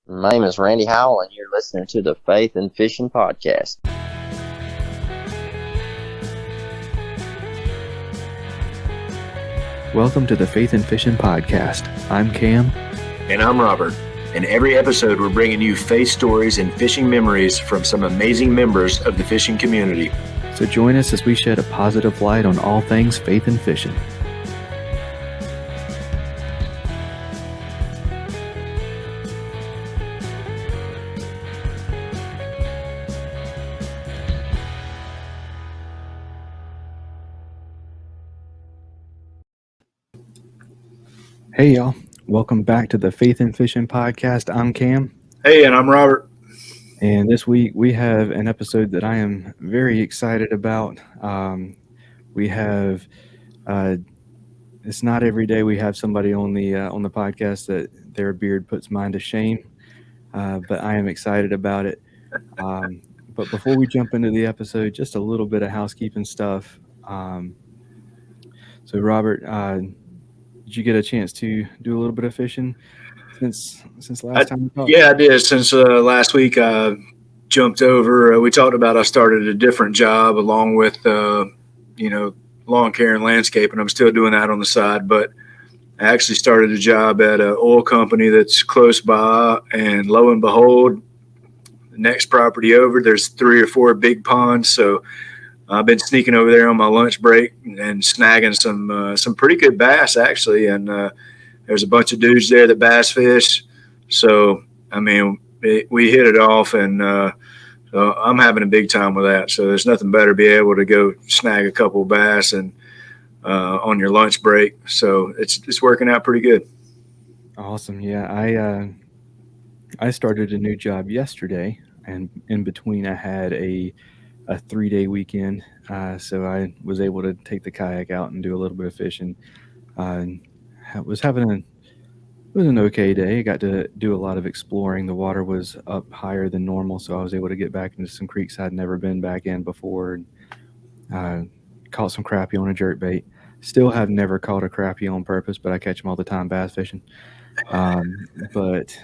My name is Randy Howell, and you're listening to the Faith and Fishing Podcast. Welcome to the Faith and Fishing Podcast. I'm Cam. And I'm Robert. In every episode, we're bringing you faith stories and fishing memories from some amazing members of the fishing community. So join us as we shed a positive light on all things faith and fishing. Hey y'all, welcome back to the Faith and Fishing Podcast. I'm Cam. Hey, and I'm Robert. And this week we have an episode that I am very excited about. We have, it's not every day we have somebody on the podcast that their beard puts mine to shame, but I am excited about it. But before we jump into the episode, just a little bit of housekeeping stuff. So Robert, did you get a chance to do a little bit of fishing since last time we talked? Yeah, I did. Since last week, I jumped over. We talked about I started a different job along with, lawn care and landscaping. I'm still doing that on the side, but I actually started a job at an oil company that's close by. And lo and behold, the next property over, there's 3 or 4 big ponds. So I've been sneaking over there on my lunch break and snagging some pretty good bass, actually. And there's a bunch of dudes there that bass fish. So, I mean, we hit it off, and so I'm having a big time with that. So there's nothing better to be able to go snag a couple of bass and on your lunch break. So it's working out pretty good. Awesome. Yeah, I started a new job yesterday, and in between I had a 3-day weekend, so I was able to take the kayak out and do a little bit of fishing. I was it was an okay day. I got to do a lot of exploring. The water was up higher than normal, so I was able to get back into some creeks I'd never been back in before, and caught some crappie on a jerkbait. Still have never caught a crappie on purpose, but I catch them all the time bass fishing. But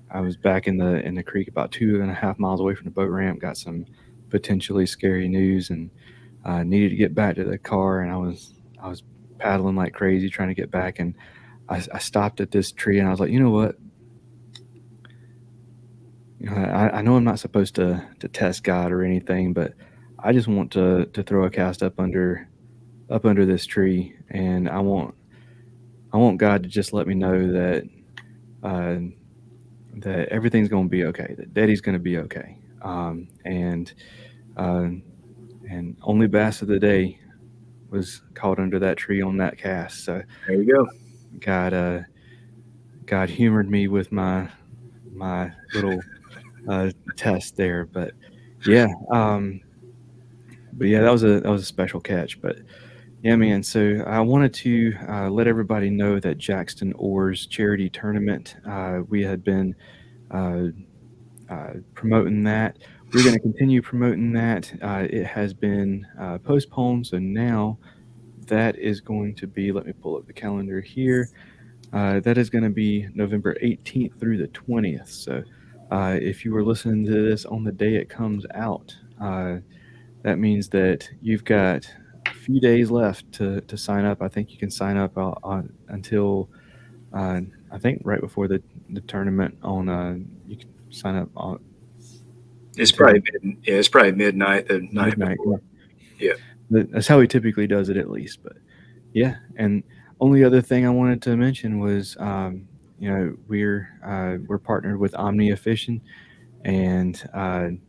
I was back in the creek about 2.5 miles away from the boat ramp. Got some potentially scary news, and needed to get back to the car. And I was paddling like crazy trying to get back. And I stopped at this tree, and I was like, you know what? I know I'm not supposed to test God or anything, but I just want to throw a cast up under this tree, and I want God to just let me know that that everything's going to be okay, that Daddy's going to be okay. And only bass of the day was caught under that tree on that cast. So There you go. God humored me with my little test there. But yeah, that was a special catch. But yeah, man. So I wanted to let everybody know that Jackson Oars charity tournament, we had been promoting that. We're going to continue promoting that. It has been postponed, so now that is going to be, let me pull up the calendar here. That is going to be November 18th through the 20th. So if you were listening to this on the day it comes out, that means that you've got a few days left to sign up. I think you can sign up until I think right before the tournament you can sign up on. It's probably midnight the night Midnight. before. Yeah. That's how he typically does it, at least. But yeah, and only other thing I wanted to mention was, we're partnered with Omnia Fishing, and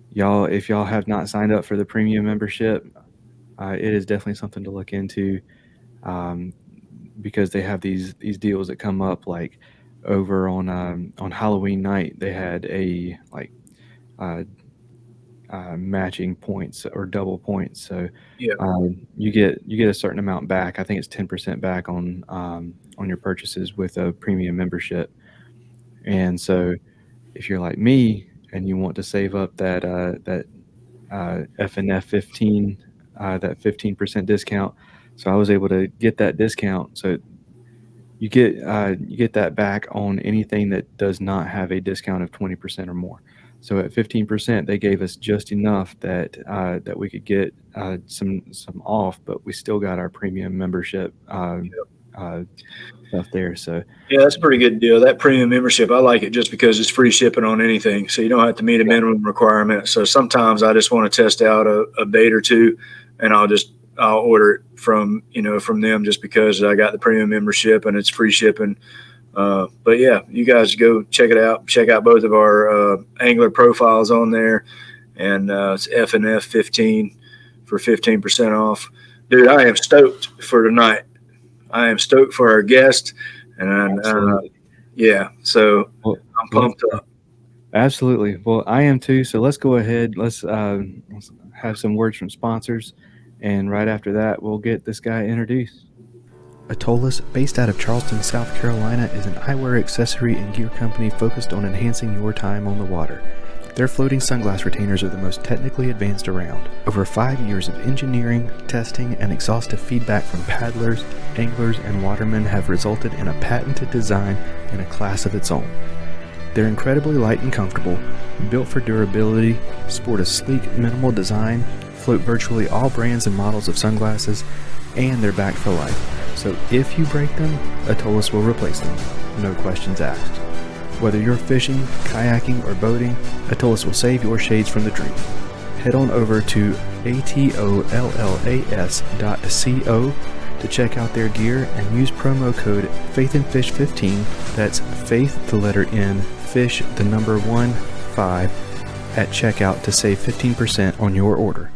y'all, if y'all have not signed up for the premium membership, it is definitely something to look into, because they have these deals that come up, like over on Halloween night they had a matching points or double points. So Yeah. you get a certain amount back. I think it's 10% back on your purchases with a premium membership. And so if you're like me and you want to save up that FNF 15, that 15% discount, so I was able to get that discount. So you get that back on anything that does not have a discount of 20% or more. So at 15%, they gave us just enough that that we could get some off, but we still got our premium membership stuff there. So Yeah, that's a pretty good deal. That premium membership, I like it just because it's free shipping on anything. So you don't have to meet a minimum requirement. So sometimes I just want to test out a bait or two, and I'll order it from them just because I got the premium membership and it's free shipping. But yeah, you guys go check it out. Check out both of our angler profiles on there, and it's FNF15 for 15% off. Dude, I am stoked for tonight. I am stoked for our guest, and yeah, so I'm pumped up. Absolutely. Well, I am too. So let's go ahead. Let's have some words from sponsors, and right after that, we'll get this guy introduced. Atollas, based out of Charleston, South Carolina, is an eyewear accessory and gear company focused on enhancing your time on the water. Their floating sunglass retainers are the most technically advanced around. Over 5 years of engineering, testing, and exhaustive feedback from paddlers, anglers, and watermen have resulted in a patented design in a class of its own. They're incredibly light and comfortable, built for durability, sport a sleek, minimal design, float virtually all brands and models of sunglasses, and they're backed for life. So if you break them, Atollas will replace them. No questions asked. Whether you're fishing, kayaking, or boating, Atollas will save your shades from the dream. Head on over to atollas.co to check out their gear and use promo code faithnfish15. That's faith, the letter N, fish, the number 1, 5 at checkout to save 15% on your order.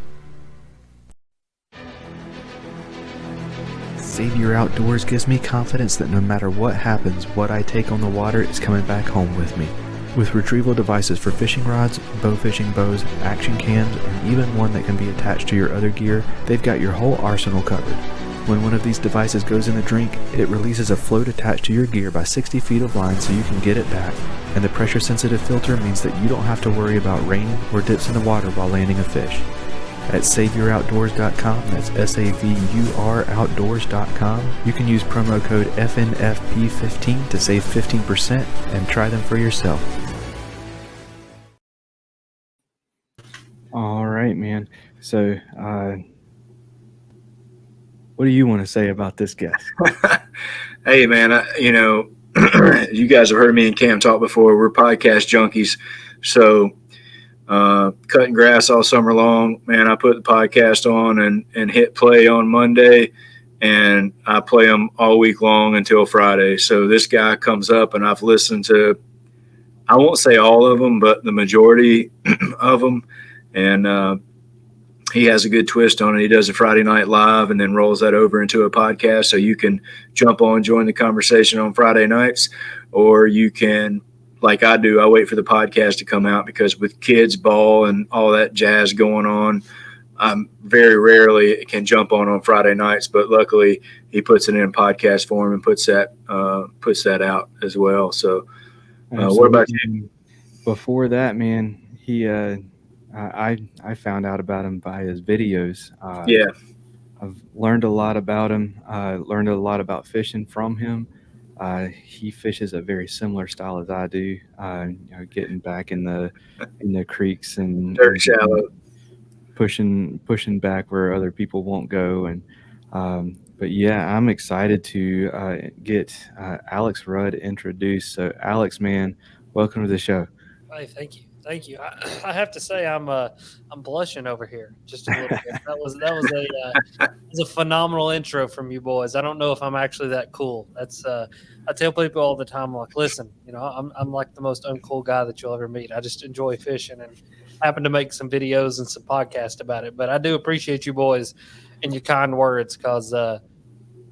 Savior Outdoors gives me confidence that no matter what happens, what I take on the water is coming back home with me. With retrieval devices for fishing rods, bow fishing bows, action cams, and even one that can be attached to your other gear, they've got your whole arsenal covered. When one of these devices goes in the drink, it releases a float attached to your gear by 60 feet of line so you can get it back, and the pressure-sensitive filter means that you don't have to worry about rain or dips in the water while landing a fish. At SaviorOutdoors.com, that's SAVUR Outdoors.com, you can use promo code FNFP15 to save 15% and try them for yourself. All right, man. So, what do you want to say about this guest? Hey, man, you guys have heard me and Cam talk before. We're podcast junkies. So cutting grass all summer long, man, I put the podcast on and hit play on Monday, and I play them all week long until Friday. So this guy comes up, and I've listened to, I won't say all of them, but the majority of them. And he has a good twist on it. He does a Friday night live and then rolls that over into a podcast. So you can jump on, join the conversation on Friday nights, or you can, like I do, I wait for the podcast to come out because with kids, ball, and all that jazz going on, I'm very rarely can jump on Friday nights. But luckily, he puts it in podcast form and puts that out as well. So, what about you? Before that, man, I found out about him by his videos. Yeah, I've learned a lot about him. Learned a lot about fishing from him. He fishes a very similar style as I do. Getting back in the creeks and dirt shallow, pushing back where other people won't go. And but yeah, I'm excited to get Alex Rudd introduced. So Alex, man, welcome to the show. Hey, thank you. I have to say I'm blushing over here just a little bit. That was a phenomenal intro from you boys. I don't know if I'm actually that cool. That's I tell people all the time, like, listen, I'm like the most uncool guy that you'll ever meet. I just enjoy fishing and happen to make some videos and some podcasts about it. But I do appreciate you boys and your kind words, because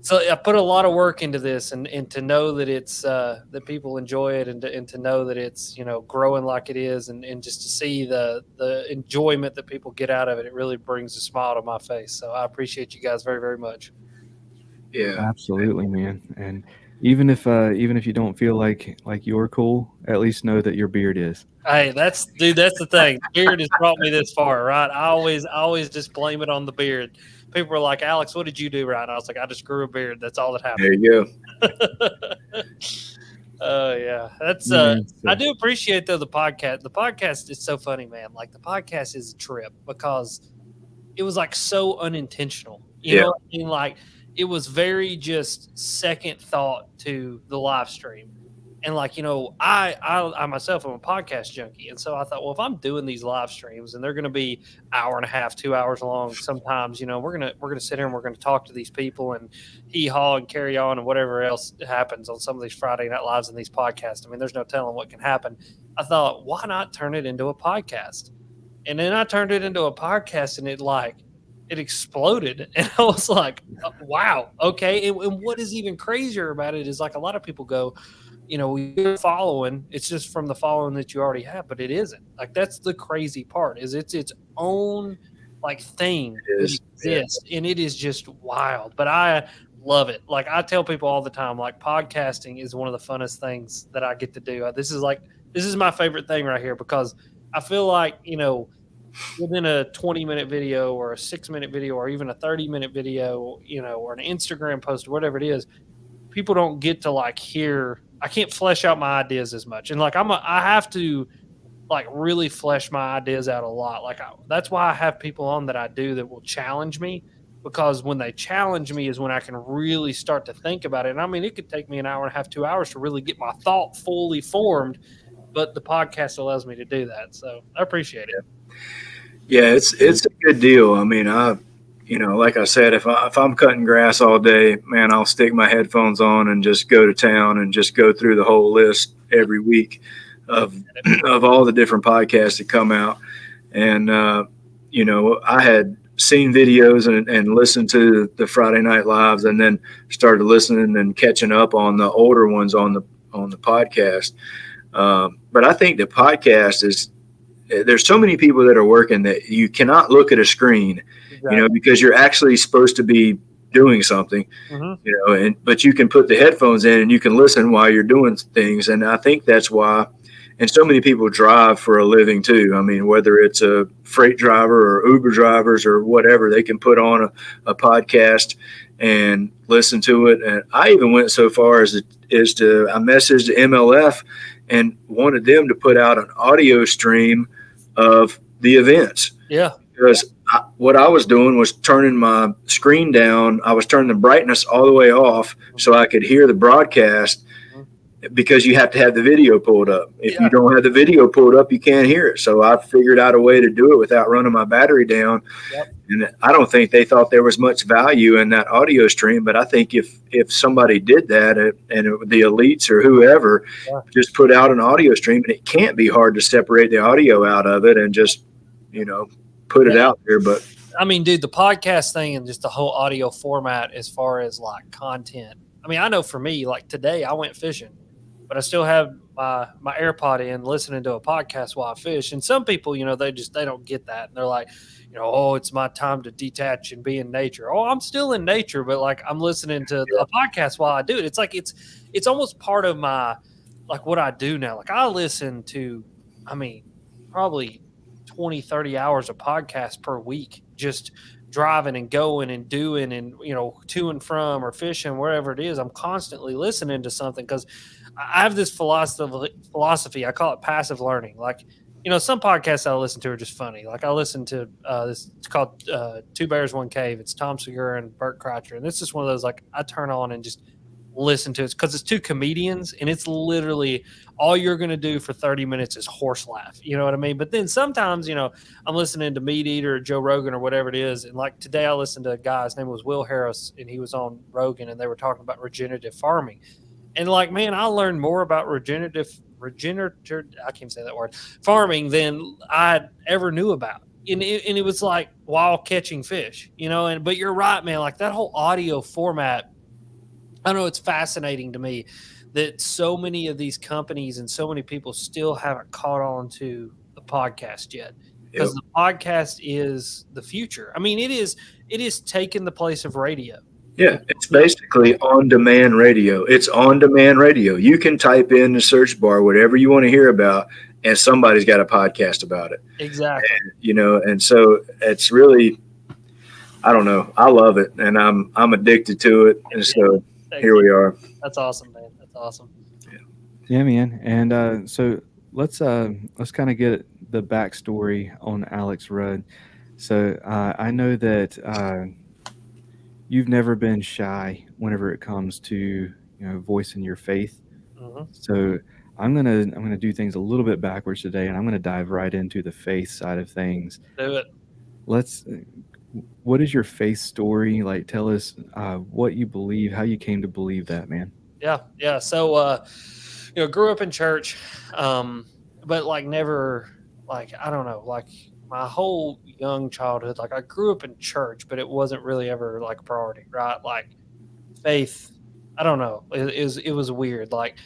so I put a lot of work into this, and to know that it's that people enjoy it, and to know that it's growing like it is, and just to see the enjoyment that people get out of it, it really brings a smile to my face. So I appreciate you guys very, very much. Yeah, absolutely, man. And even if you don't feel like you're cool, at least know that your beard is. Hey, that's the thing. Beard has brought me this far, right? I always just blame it on the beard. People were like, Alex, what did you do right? I was like, I just grew a beard. That's all that happened. There you go. Oh yeah, that's I do appreciate though the podcast. The podcast is so funny, man. Like the podcast is a trip because it was like so unintentional. You know what I mean? Like it was very just second thought to the live stream. And like, I myself am a podcast junkie. And so I thought, well, if I'm doing these live streams and they're going to be hour and a half, 2 hours long, sometimes, we're going to sit here and we're going to talk to these people and hee-haw and carry on and whatever else happens on some of these Friday Night Lives and these podcasts. I mean, there's no telling what can happen. I thought, why not turn it into a podcast? And then I turned it into a podcast and it exploded. And I was like, wow, okay. And what is even crazier about it is like a lot of people go, you're following, it's just from the following that you already have, but it isn't. Like that's the crazy part is it's its own like thing that exists, and it is just wild. But I love it. Like I tell people all the time, like podcasting is one of the funnest things that I get to do. This is my favorite thing right here because I feel like, within a 20-minute video or a 6-minute video or even a 30-minute video, or an Instagram post or whatever it is, people don't get to like hear. I can't flesh out my ideas as much. And like I have to like really flesh my ideas out a lot. Like that's why I have people on that I do that will challenge me, because when they challenge me is when I can really start to think about it. And I mean, it could take me an hour and a half, 2 hours to really get my thought fully formed, but the podcast allows me to do that. So I appreciate it. Yeah, it's a good deal. I mean, like I said, if I'm cutting grass all day, man, I'll stick my headphones on and just go to town and just go through the whole list every week of all the different podcasts that come out. And, I had seen videos and listened to the Friday Night Lives and then started listening and catching up on the older ones on the podcast. But I think the podcast there's so many people that are working that you cannot look at a screen. Exactly. Because you're actually supposed to be doing something, but you can put the headphones in and you can listen while you're doing things. And I think that's why, and so many people drive for a living too. I mean, whether it's a freight driver or Uber drivers or whatever, they can put on a podcast and listen to it. And I even went so far as I messaged MLF and wanted them to put out an audio stream of the events. Yeah. Because what I was doing was turning my screen down. I was turning the brightness all the way off so I could hear the broadcast, because you have to have the video pulled up. If you don't have the video pulled up, you can't hear it. So I figured out a way to do it without running my battery down. Yep. And I don't think they thought there was much value in that audio stream, but I think if somebody did that and the elites or whoever just put out an audio stream, and it can't be hard to separate the audio out of it and just, put it out there. But I mean, dude, the podcast thing and just the whole audio format as far as like content. I mean, I know for me, like today I went fishing, but I still have my AirPod in listening to a podcast while I fish. And some people, they don't get that. And they're like, oh, it's my time to detach and be in nature. Oh, I'm still in nature, but like I'm listening to a podcast while I do it. It's like it's almost part of my like what I do now. Like I listen to, I mean, probably 20, 30 hours of podcasts per week, just driving and going and doing and, to and from or fishing, wherever it is. I'm constantly listening to something because I have this philosophy. I call it passive learning. Like, some podcasts I listen to are just funny. Like I listen to this, it's called Two Bears, One Cave. It's Tom Segura and Bert Kreischer. And it's just one of those, like I turn on and just listen to it because it's two comedians and it's literally all you're going to do for 30 minutes is horse laugh. You know what I mean? But then sometimes, I'm listening to Meat Eater or Joe Rogan or whatever it is. And like today I listened to a guy, his name was Will Harris, and he was on Rogan and they were talking about regenerative farming. And like, man, I learned more about regenerative, I can't say that word, farming than I ever knew about. And it was like while catching fish, but you're right, man. Like that whole audio format, I don't know, it's fascinating to me that so many of these companies and so many people still haven't caught on to the podcast yet, because the podcast is the future. I mean, it is taking the place of radio. Yeah, it's basically on-demand radio. It's on-demand radio. You can type in the search bar whatever you want to hear about, and somebody's got a podcast about it. Exactly. And, and so it's really, I don't know. I love it, and I'm addicted to it, and so. here we are. That's awesome, man. That's awesome. Yeah, man. And so let's kind of get the backstory on Alex Rudd. So I know that you've never been shy whenever it comes to voicing your faith. Hmm. So I'm gonna do things a little bit backwards today, and I'm gonna dive right into the faith side of things. Do it. Let's. What is your faith story? Like, tell us what you believe, how you came to believe that, man. Yeah. So, grew up in church, but like never, like I don't know, like my whole young childhood, like I grew up in church, but it wasn't really ever like a priority, right? Like faith, I don't know, it was weird, like,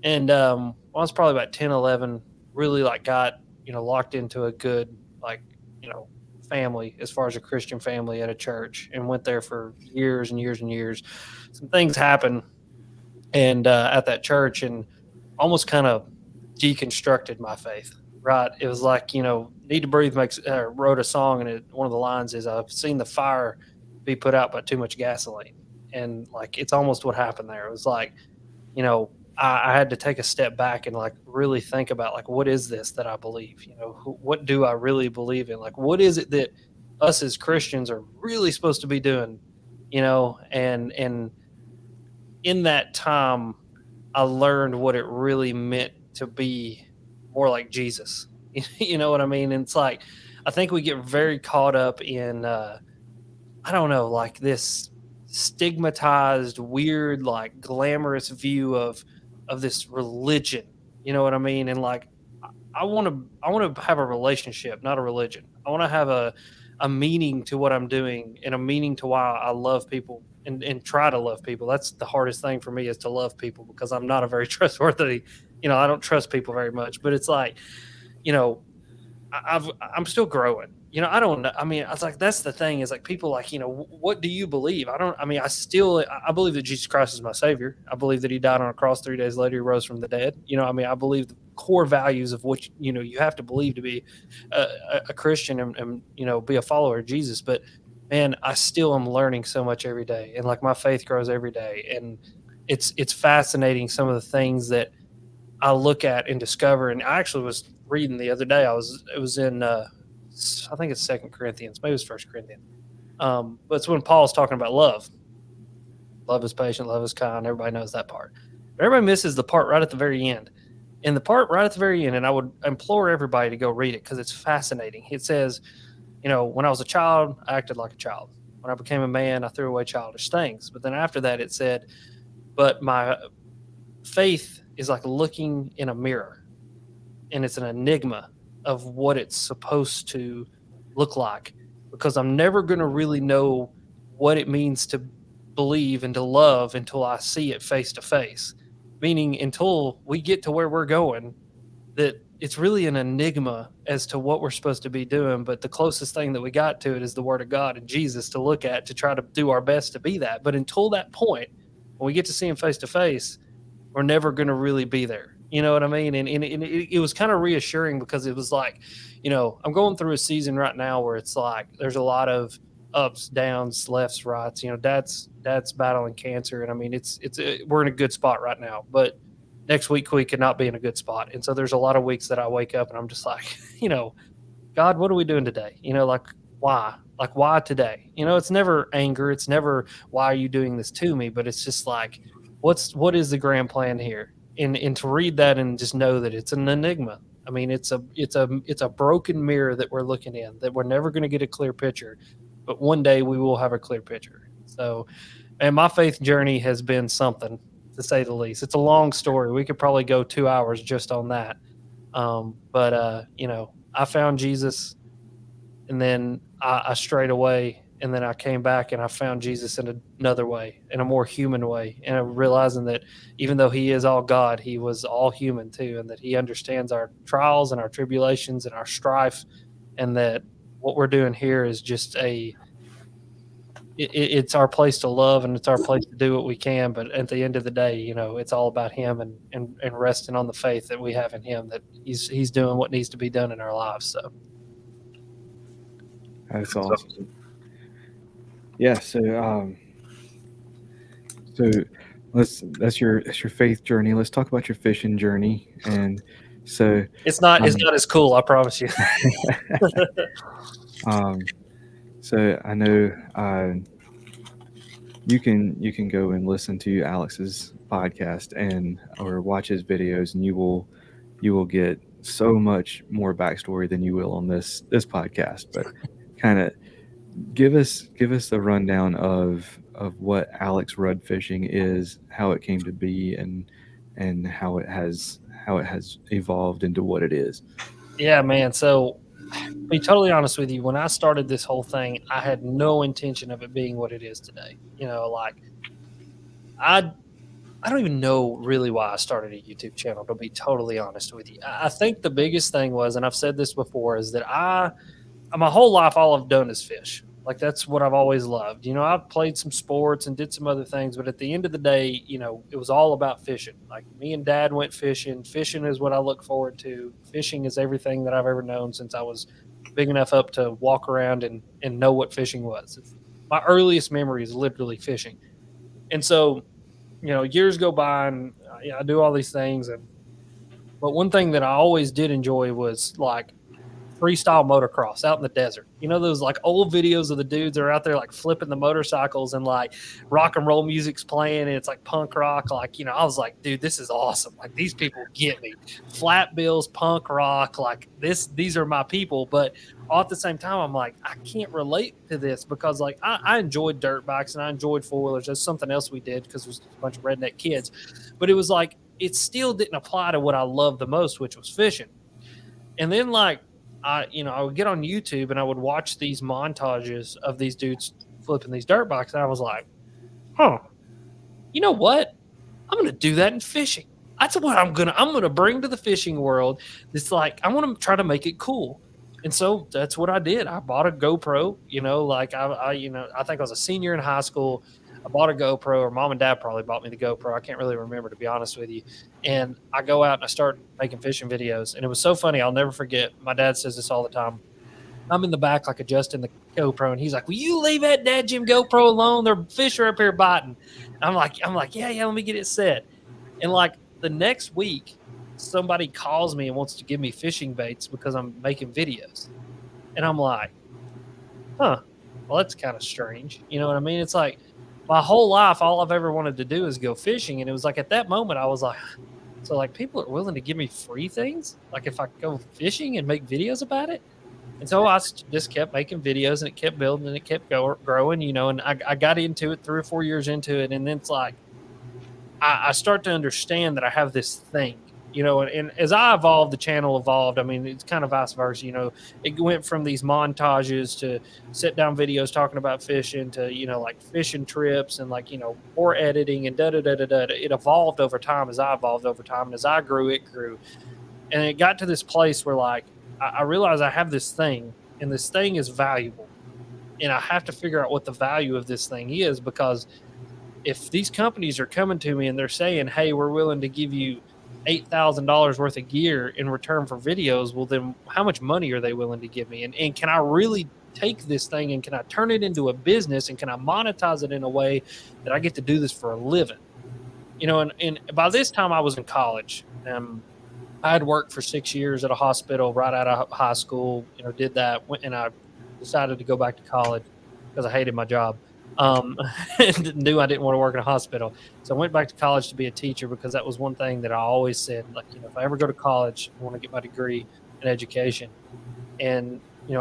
and when I was probably about 10, 11, really like got locked into a good like you know family as far as a Christian family at a church, and went there for years and years and years. Some things happened and at that church, and almost kind of deconstructed my faith. Right? It was like Need to Breathe makes wrote a song, and one of the lines is, "I've seen the fire be put out by too much gasoline," and like it's almost what happened there. It was like you know I had to take a step back and like really think about like what is this that I believe? What do I really believe in? Like what is it that us as Christians are really supposed to be doing? And in that time, I learned what it really meant to be more like Jesus. You know what I mean? And it's like I think we get very caught up in I don't know, like this stigmatized, weird, like glamorous view of this religion. You know what I mean? And like I want to have a relationship, not a religion. I want to have a meaning to what I'm doing and a meaning to why I love people and try to love people. That's the hardest thing for me is to love people because I'm not a very trustworthy, I don't trust people very much. But it's like, you know, I'm still growing. I don't know. I mean, I was like, that's the thing is like people like, what do you believe? I don't. I mean, I believe that Jesus Christ is my Savior. I believe that He died on a cross 3 days later. He rose from the dead. I mean, I believe the core values of which you have to believe to be a Christian and be a follower of Jesus. But man, I still am learning so much every day, and like my faith grows every day, and it's fascinating some of the things that I look at and discover. And I actually was reading the other day. It was in I think it's Second Corinthians, maybe it's First Corinthians. But it's when Paul's talking about love. Love is patient, love is kind. Everybody knows that part. But everybody misses the part right at the very end. And the part right at the very end, and I would implore everybody to go read it because it's fascinating. It says, when I was a child, I acted like a child. When I became a man, I threw away childish things. But then after that, it said, but my faith is like looking in a mirror, and it's an enigma of what it's supposed to look like, because I'm never going to really know what it means to believe and to love until I see it face to face. Meaning, until we get to where we're going, that it's really an enigma as to what we're supposed to be doing. But the closest thing that we got to it is the Word of God and Jesus to look at to try to do our best to be that. But until that point, when we get to see Him face to face, we're never going to really be there. You know what I mean? And it was kind of reassuring because it was like, I'm going through a season right now where it's like there's a lot of ups, downs, lefts, rights. Dad's battling cancer, and I mean we're in a good spot right now, but next week we could not be in a good spot. And so there's a lot of weeks that I wake up and I'm just like, God, what are we doing today? Like why? Like why today? It's never anger, it's never why are you doing this to me, but it's just like what is the grand plan here? And to read that and just know that it's an enigma. I mean, it's a broken mirror that we're looking in, that we're never going to get a clear picture, but one day we will have a clear picture. So, and my faith journey has been something, to say the least. It's a long story. We could probably go 2 hours just on that. But I found Jesus, and then I strayed away, and then I came back and I found Jesus in another way, in a more human way, and I'm realizing that even though He is all God, He was all human too, and that He understands our trials and our tribulations and our strife, and that what we're doing here is just it's our place to love, and it's our place to do what we can. But at the end of the day, it's all about Him and resting on the faith that we have in Him, that He's doing what needs to be done in our lives. So That's awesome. Yeah. So That's your faith journey. Let's talk about your fishing journey. And so It's not as cool, I promise you. So I know you can go and listen to Alex's podcast or watch his videos, and you will get so much more backstory than you will on this podcast. But kind of give us a rundown of what Alex Rudd Fishing is, how it came to be, and how it has evolved into what it is. Yeah, man. So, to be totally honest with you, when I started this whole thing, I had no intention of it being what it is today. Like I don't even know really why I started a YouTube channel, to be totally honest with you. I think the biggest thing was, and I've said this before, is that my whole life, all I've done is fish. Like, that's what I've always loved. I've played some sports and did some other things, but at the end of the day, it was all about fishing. Like, me and Dad went fishing. Fishing is what I look forward to. Fishing is everything that I've ever known since I was big enough up to walk around and know what fishing was. My earliest memory is literally fishing. And so, years go by and I do all these things. But one thing that I always did enjoy was like freestyle motocross out in the desert. Those like old videos of the dudes that are out there like flipping the motorcycles and like rock and roll music's playing and it's like punk rock. Like, I was like, dude, this is awesome. Like, these people get me. Flat bills, punk rock, like these are my people. But all at the same time, I'm like, I can't relate to this because like I enjoyed dirt bikes and I enjoyed four-wheelers. That's something else we did because it was a bunch of redneck kids. But it was like, it still didn't apply to what I loved the most, which was fishing. And then like, I would get on YouTube and I would watch these montages of these dudes flipping these dirt bikes. And I was like, you know what? I'm going to do that in fishing. That's what I'm going to bring to the fishing world. It's like, I want to try to make it cool. And so that's what I did. I bought a GoPro, like I think I was a senior in high school. I bought a GoPro, or Mom and Dad probably bought me the GoPro. I can't really remember, to be honest with you. And I go out and I start making fishing videos. And it was so funny. I'll never forget. My dad says this all the time. I'm in the back, like adjusting the GoPro. And he's like, will you leave that Dad Jim GoPro alone? Their fish are up here biting. And I'm like, yeah, let me get it set. And like the next week, somebody calls me and wants to give me fishing baits because I'm making videos. And I'm like, well, that's kind of strange. You know what I mean? It's like, my whole life, all I've ever wanted to do is go fishing. And it was like at that moment, I was like, so like people are willing to give me free things? Like if I go fishing and make videos about it? And so I just kept making videos and it kept building and it kept growing, and I got into it 3 or 4 years into it. And then it's like, I start to understand that I have this thing. And as I evolved, the channel evolved. I mean, it's kind of vice versa. It went from these montages to sit down videos talking about fishing to, like fishing trips and like, more editing and da-da-da-da-da. It evolved over time as I evolved over time. And as I grew, it grew. And it got to this place where like, I realized I have this thing and this thing is valuable. And I have to figure out what the value of this thing is, because if these companies are coming to me and they're saying, hey, we're willing to give you $8,000 worth of gear in return for videos, well, then how much money are they willing to give me? And can I really take this thing and can I turn it into a business and can I monetize it in a way that I get to do this for a living? And by this time I was in college. I had worked for 6 years at a hospital right out of high school, did that, and I decided to go back to college because I hated my job. And knew I didn't want to work in a hospital. So I went back to college to be a teacher because that was one thing that I always said, like, if I ever go to college, I want to get my degree in education. And,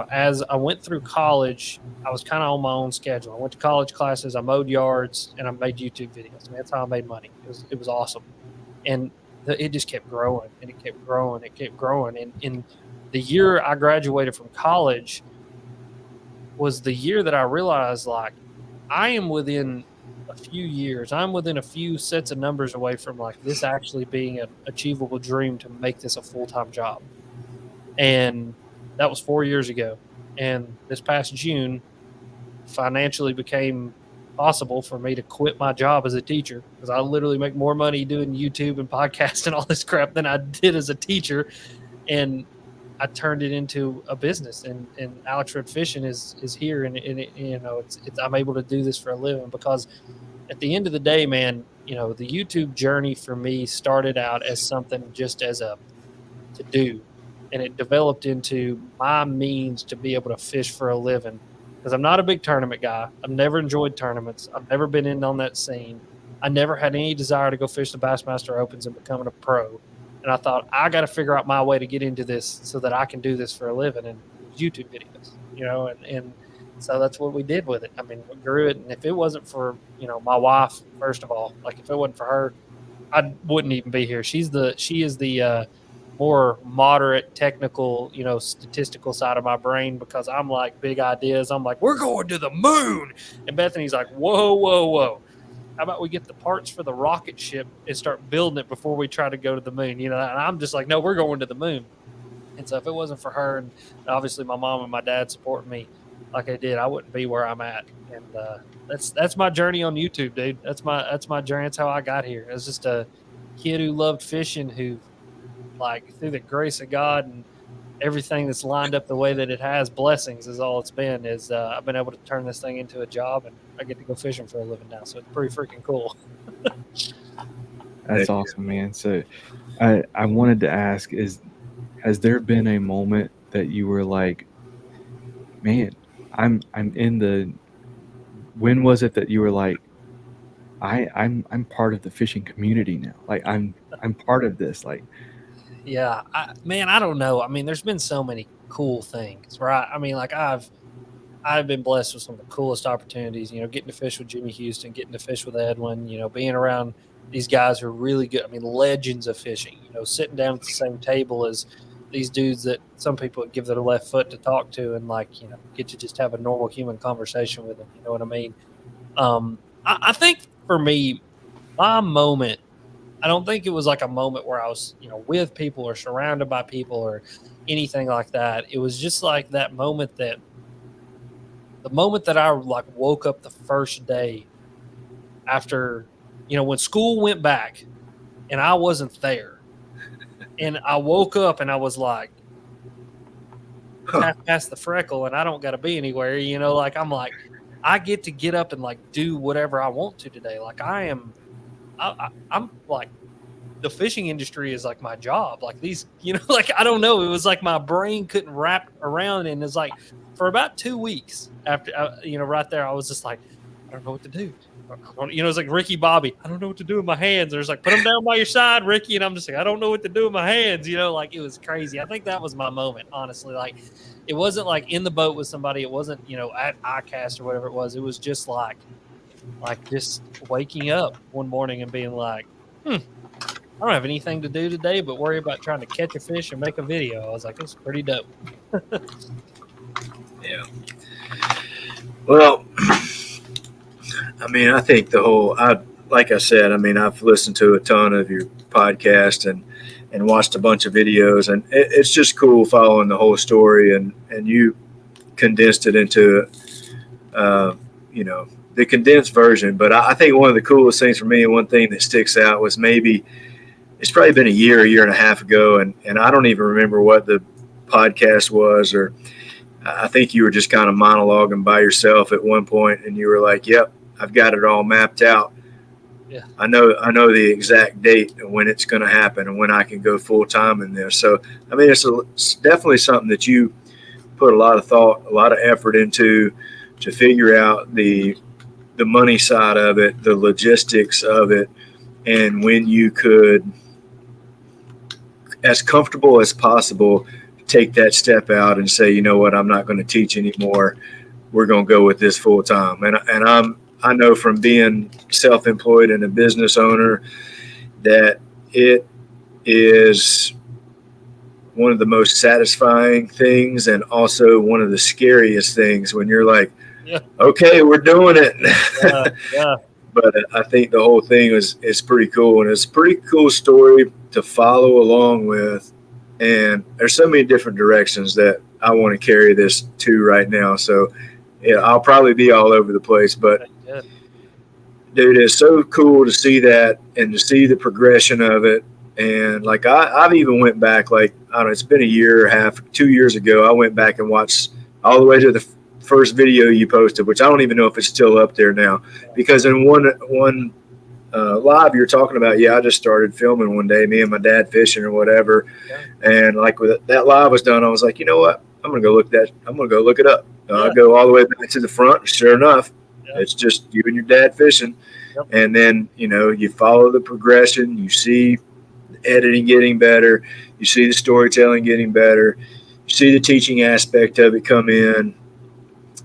as I went through college, I was kind of on my own schedule. I went to college classes, I mowed yards, and I made YouTube videos. And that's how I made money. It was awesome. And it just kept growing and it kept growing. It kept growing. And in the year I graduated from college was the year that I realized, like, I am within a few years. I'm within a few sets of numbers away from like this actually being an achievable dream to make this a full-time job. And that was 4 years ago. And this past June financially became possible for me to quit my job as a teacher because I literally make more money doing YouTube and podcasts and all this crap than I did as a teacher. And I turned it into a business, and Alex Rudd Fishing is here, and it, I'm able to do this for a living because at the end of the day, man, the YouTube journey for me started out as something just as a to do, and it developed into my means to be able to fish for a living. Because I'm not a big tournament guy. I've never enjoyed tournaments. I've never been in on that scene. I never had any desire to go fish the Bassmaster Opens and becoming a pro. And I thought, I got to figure out my way to get into this so that I can do this for a living. And it was YouTube videos, and so that's what we did with it. I mean, we grew it. And if it wasn't for, my wife, first of all, like if it wasn't for her, I wouldn't even be here. She is the more moderate, technical, statistical side of my brain, because I'm like big ideas. I'm like, we're going to the moon. And Bethany's like, whoa, whoa, whoa. How about we get the parts for the rocket ship and start building it before we try to go to the moon? And I'm just like, no, we're going to the moon. And so if it wasn't for her, and obviously my mom and my dad supporting me like I did, I wouldn't be where I'm at. And that's my journey on YouTube, dude. That's my journey. That's how I got here. I was just a kid who loved fishing, who, like, through the grace of God and everything that's lined up the way that it has, blessings is all it's been. Is I've been able to turn this thing into a job, and I get to go fishing for a living now. So it's pretty freaking cool. That's awesome, man. So I wanted to ask, has there been a moment that you were like, man, I'm in the, when was it that you were like, I'm part of the fishing community now? Like I'm part of this. Like, yeah, I don't know. I mean, there's been so many cool things, right? I mean, like I've been blessed with some of the coolest opportunities, getting to fish with Jimmy Houston, getting to fish with Edwin, being around these guys who are really good. I mean, legends of fishing, sitting down at the same table as these dudes that some people would give their left foot to talk to, and get to just have a normal human conversation with them. You know what I mean? I think for me, my moment, I don't think it was like a moment where I was, with people or surrounded by people or anything like that. It was just like the moment that I like woke up the first day after, when school went back and I wasn't there, and I woke up and I was like, half past the freckle and I don't got to be anywhere, I'm like, I get up and like do whatever I want to today. Like I'm like, the fishing industry is like my job. Like these, I don't know. It was like my brain couldn't wrap around. And it's like for about 2 weeks after, right there, I was just like, I don't know what to do. It's like Ricky Bobby. I don't know what to do with my hands. There's like, put them down by your side, Ricky. And I'm just like, I don't know what to do with my hands. Like it was crazy. I think that was my moment, honestly. Like it wasn't like in the boat with somebody. It wasn't, at ICAST or whatever it was. It was just like just waking up one morning and being like, I don't have anything to do today but worry about trying to catch a fish and make a video. I was like, it's pretty dope. Yeah. Well, I mean, I think like I said, I mean, I've listened to a ton of your podcast and watched a bunch of videos, and it's just cool following the whole story, and you condensed it into, the condensed version. But I think one of the coolest things for me, and one thing that sticks out, was it's probably been a year and a half ago, and I don't even remember what the podcast was, or I think you were just kind of monologuing by yourself at one point, and you were like, yep, I've got it all mapped out. Yeah. I know the exact date and when it's going to happen and when I can go full time in this. So, I mean, it's definitely something that you put a lot of thought, a lot of effort into to figure out the money side of it, the logistics of it, and when you could, as comfortable as possible, take that step out and say, you know what, I'm not going to teach anymore. We're going to go with this full time. And I know from being self-employed and a business owner that it is one of the most satisfying things and also one of the scariest things when you're like, okay, we're doing it. Yeah. But I think the whole thing is pretty cool, and it's a pretty cool story to follow along with. And there's so many different directions that I want to carry this to right now. So yeah, I'll probably be all over the place, but dude, it's so cool to see that and to see the progression of it. And like I've even went back, like, I don't know, it's been a year and a half, 2 years ago. I went back and watched all the way to the first video you posted, which I don't even know if it's still up there now, because in one live you're talking about, I just started filming one day, me and my dad fishing or whatever, and like with that live was done, I was like, you know what, I'm gonna go look it up. I go all the way back to the front, and sure enough, it's just you and your dad fishing. And then you follow the progression, you see the editing getting better, you see the storytelling getting better, you see the teaching aspect of it come in,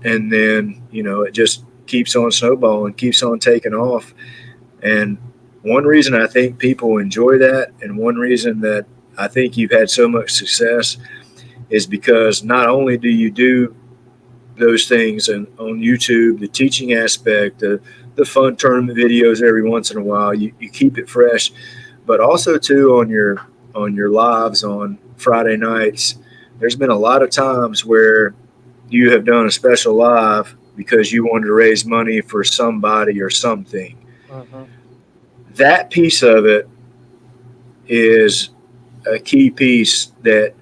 and then it just keeps on snowballing, keeps on taking off. And one reason I think people enjoy that, and one reason that I think you've had so much success, is because not only do you do those things on YouTube, the teaching aspect, the fun tournament videos every once in a while, you keep it fresh, but also too on your lives on Friday nights, there's been a lot of times where you have done a special live because you wanted to raise money for somebody or something. That piece of it is a key piece that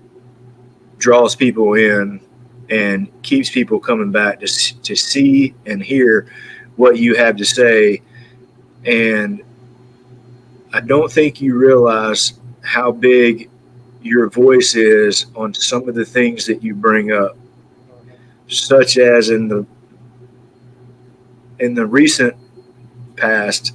draws people in and keeps people coming back to see and hear what you have to say. And I don't think you realize how big your voice is on some of the things that you bring up, such as in the recent past,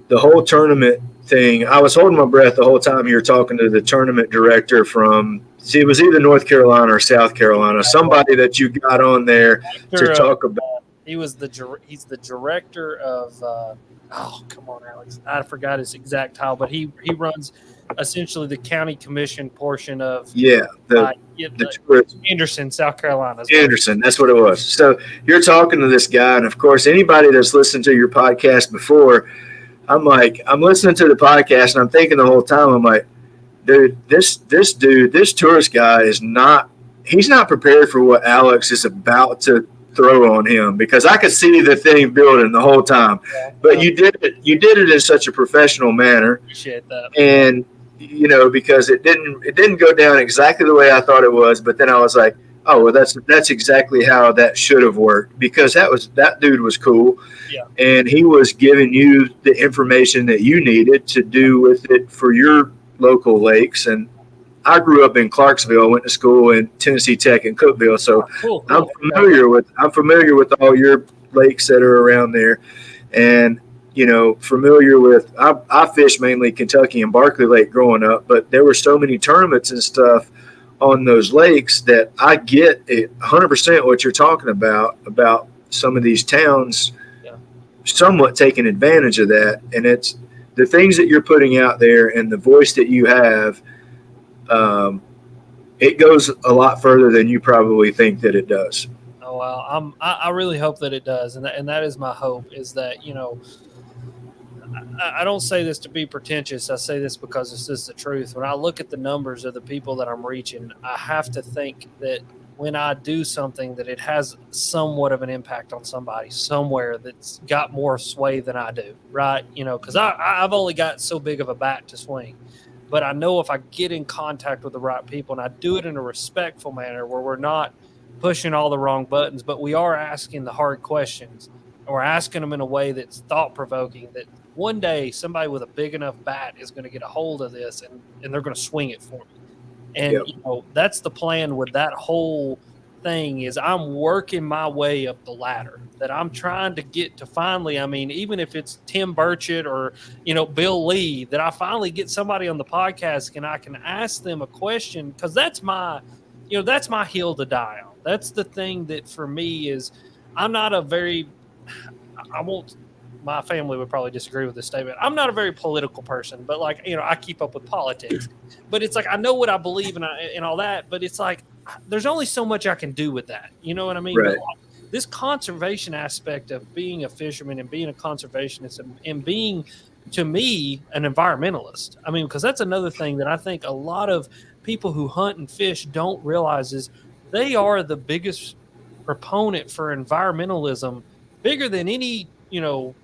the whole tournament thing. I was holding my breath the whole time you were talking to the tournament director from, it was either North Carolina or South Carolina, somebody that you got on there to talk about. He's the director of, come on, Alex. I forgot his exact title, but he runs essentially the county commission portion of Anderson, South Carolina. Anderson, that's what it was. So you're talking to this guy, and of course, anybody that's listened to your podcast before, I'm listening to the podcast, and I'm thinking the whole time, I'm like, dude, this tourist guy he's not prepared for what Alex is about to throw on him, because I could see the thing building the whole time. But you did it in such a professional manner. Appreciate that. And because it didn't go down exactly the way I thought it was, but then I was like, oh, well, that's exactly how that should have worked, because that dude was cool. And he was giving you the information that you needed to do with it for your local lakes. And I grew up in Clarksville, went to school in Tennessee Tech in Cookeville, so cool. I'm familiar with all your lakes that are around there, and familiar with. I fished mainly Kentucky and Barkley Lake growing up, but there were so many tournaments and stuff on those lakes that I get 100% what you're talking about some of these towns somewhat taking advantage of that, and it's the things that you're putting out there and the voice that you have. It goes a lot further than you probably think that it does. Oh well, I really hope that it does, and that is my hope. Is that I don't say this to be pretentious. I say this because it's just the truth. When I look at the numbers of the people that I'm reaching, I have to think that when I do something, that it has somewhat of an impact on somebody somewhere that's got more sway than I do, right? Because I've only got so big of a bat to swing. But I know if I get in contact with the right people, and I do it in a respectful manner where we're not pushing all the wrong buttons, but we are asking the hard questions, and we're asking them in a way that's thought-provoking, that one day somebody with a big enough bat is going to get a hold of this, and they're going to swing it for me. And, that's the plan with that whole thing, is I'm working my way up the ladder, that I'm trying to get to finally, even if it's Tim Burchett or, Bill Lee, that I finally get somebody on the podcast and I can ask them a question, because that's my hill to die on. That's the thing that for me is, I'm not a very, my family would probably disagree with this statement. I'm not a very political person, but I keep up with politics, but it's like, I know what I believe and all that, but it's like, there's only so much I can do with that. You know what I mean? Right. But this conservation aspect of being a fisherman and being a conservationist and being, to me, an environmentalist. Because that's another thing that I think a lot of people who hunt and fish don't realize is they are the biggest proponent for environmentalism, bigger than any,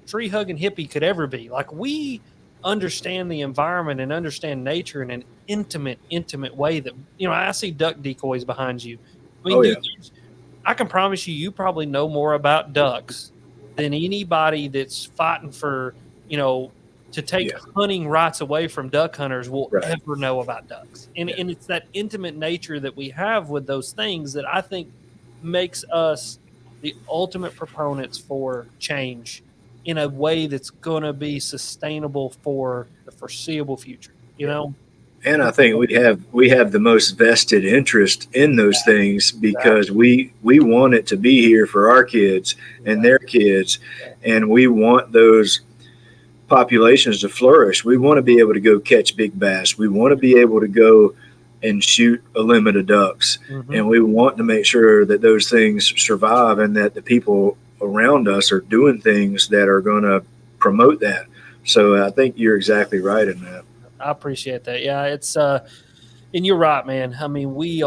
tree hugging hippie could ever be. Like, we understand the environment and understand nature in an intimate way that, I see duck decoys behind you. Dude, I can promise you probably know more about ducks than anybody that's fighting for, to take Yeah. hunting rights away from duck hunters will Right. ever know about ducks. And it's that intimate nature that we have with those things that I think makes us the ultimate proponents for change in a way that's going to be sustainable for the foreseeable future, And I think we have the most vested interest in those things because we want it to be here for our kids and their kids, and we want those populations to flourish. We want to be able to go catch big bass. We want to be able to go and shoot a limit of ducks, and we want to make sure that those things survive and that the people around us are doing things that are going to promote that. So I think you're exactly right in that. I appreciate that. Yeah, it's and you're right, man. I mean, we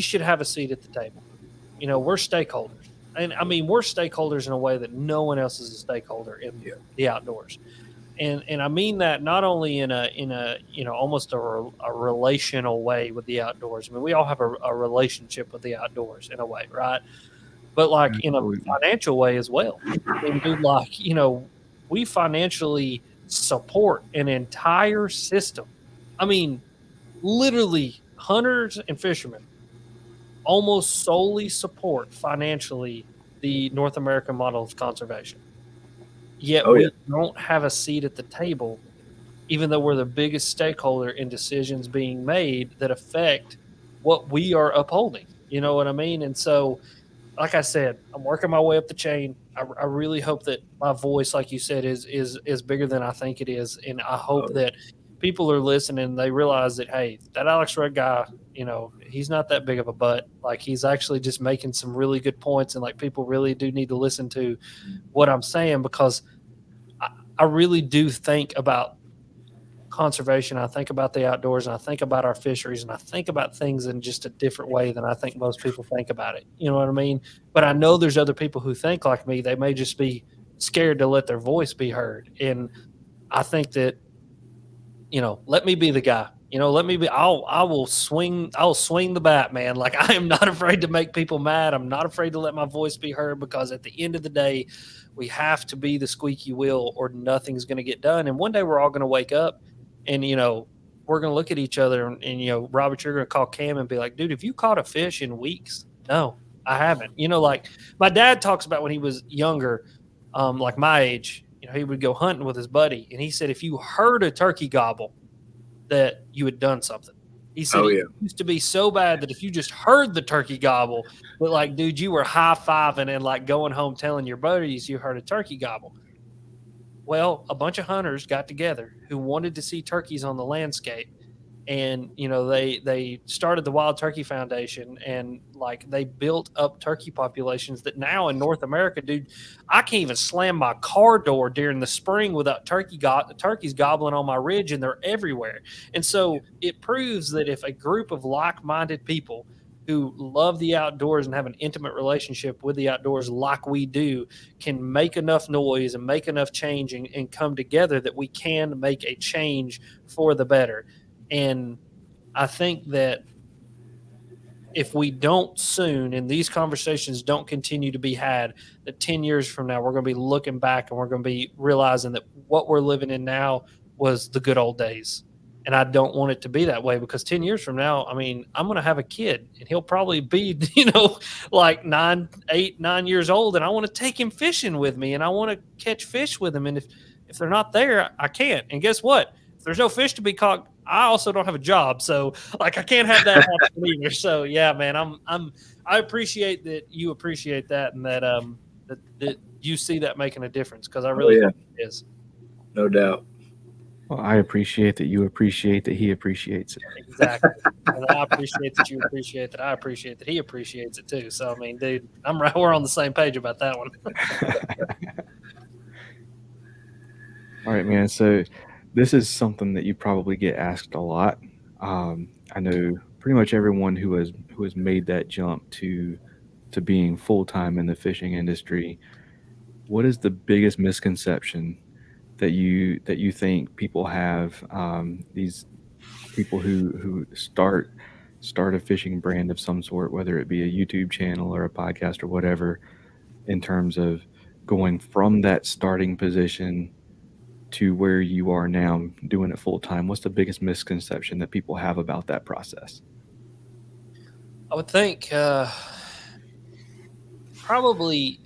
should have a seat at the table. We're stakeholders. And I mean, we're stakeholders in a way that no one else is a stakeholder in the outdoors. And I mean that not only in a almost a relational way with the outdoors. I mean, we all have a relationship with the outdoors in a way, right? But like in a financial way as well. I mean, dude, like, we financially support an entire system. I mean, literally hunters and fishermen almost solely support financially the North American model of conservation. Yet we don't have a seat at the table, even though we're the biggest stakeholder in decisions being made that affect what we are upholding. You know what I mean? And so, like I said, I'm working my way up the chain. I really hope that my voice, like you said, is bigger than I think it is, and I hope that people are listening and they realize that, hey, that Alex Rudd guy, he's not that big of a butt. Like, he's actually just making some really good points, and like people really do need to listen to what I'm saying, because I really do think about conservation. I think about the outdoors, and I think about our fisheries, and I think about things in just a different way than I think most people think about it. You know what I mean? But I know there's other people who think like me. They may just be scared to let their voice be heard. And I think that, let me be the guy. Let me be. I'll swing the bat, man. Like, I am not afraid to make people mad. I'm not afraid to let my voice be heard, because at the end of the day, we have to be the squeaky wheel, or nothing's going to get done. And one day we're all going to wake up, and we're going to look at each other, and Robert, you're going to call Cam and be like, "Dude, have you caught a fish in weeks?" No, I haven't. Like my dad talks about when he was younger, like my age. He would go hunting with his buddy, and he said if you heard a turkey gobble, that you had done something. He said it used to be so bad that if you just heard the turkey gobble, that like, dude, you were high-fiving and like going home telling your buddies you heard a turkey gobble. Well, a bunch of hunters got together who wanted to see turkeys on the landscape. And, they started the Wild Turkey Foundation, and like they built up turkey populations that now in North America, dude, I can't even slam my car door during the spring without turkeys gobbling on my ridge, and they're everywhere. And so it proves that if a group of like-minded people who love the outdoors and have an intimate relationship with the outdoors like we do can make enough noise and make enough change and come together, that we can make a change for the better. And I think that if we don't soon, and these conversations don't continue to be had, that 10 years from now, we're going to be looking back and we're going to be realizing that what we're living in now was the good old days. And I don't want it to be that way, because 10 years from now, I mean, I'm going to have a kid, and he'll probably be, like 8, 9 years old. And I want to take him fishing with me, and I want to catch fish with him. And if they're not there, I can't. And guess what? If there's no fish to be caught, I also don't have a job. So like, I can't have that happen either. So yeah, man, I appreciate that you appreciate that, and that, that you see that making a difference. Cause I really hope it is. No doubt. Well, I appreciate that you appreciate that he appreciates it. Exactly. And I appreciate that you appreciate that. I appreciate that he appreciates it too. So, I mean, dude, we're on the same page about that one. All right, man. So this is something that you probably get asked a lot. I know pretty much everyone who has made that jump to being full-time in the fishing industry. What is the biggest misconception that you think people have? These people who start a fishing brand of some sort, whether it be a YouTube channel or a podcast or whatever. in terms of going from that starting position to where you are now doing it full time? What's the biggest misconception that people have about that process? I would think probably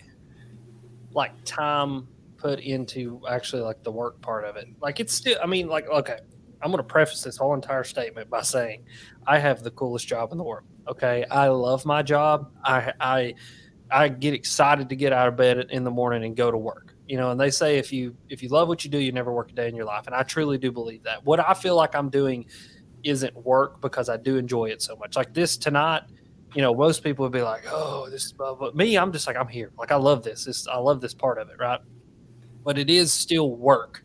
like time put into actually like the work part of it. Like it's still, I mean, like, okay, I'm going to preface this whole entire statement by saying I have the coolest job in the world. Okay. I love my job. I get excited to get out of bed in the morning and go to work. And they say if you love what you do, you never work a day in your life. And I truly do believe that. What I feel like I'm doing isn't work because I do enjoy it so much. Like this tonight, most people would be like, "Oh, this," but me, I'm just like, I'm here. Like I love this. I love this part of it, right? But it is still work.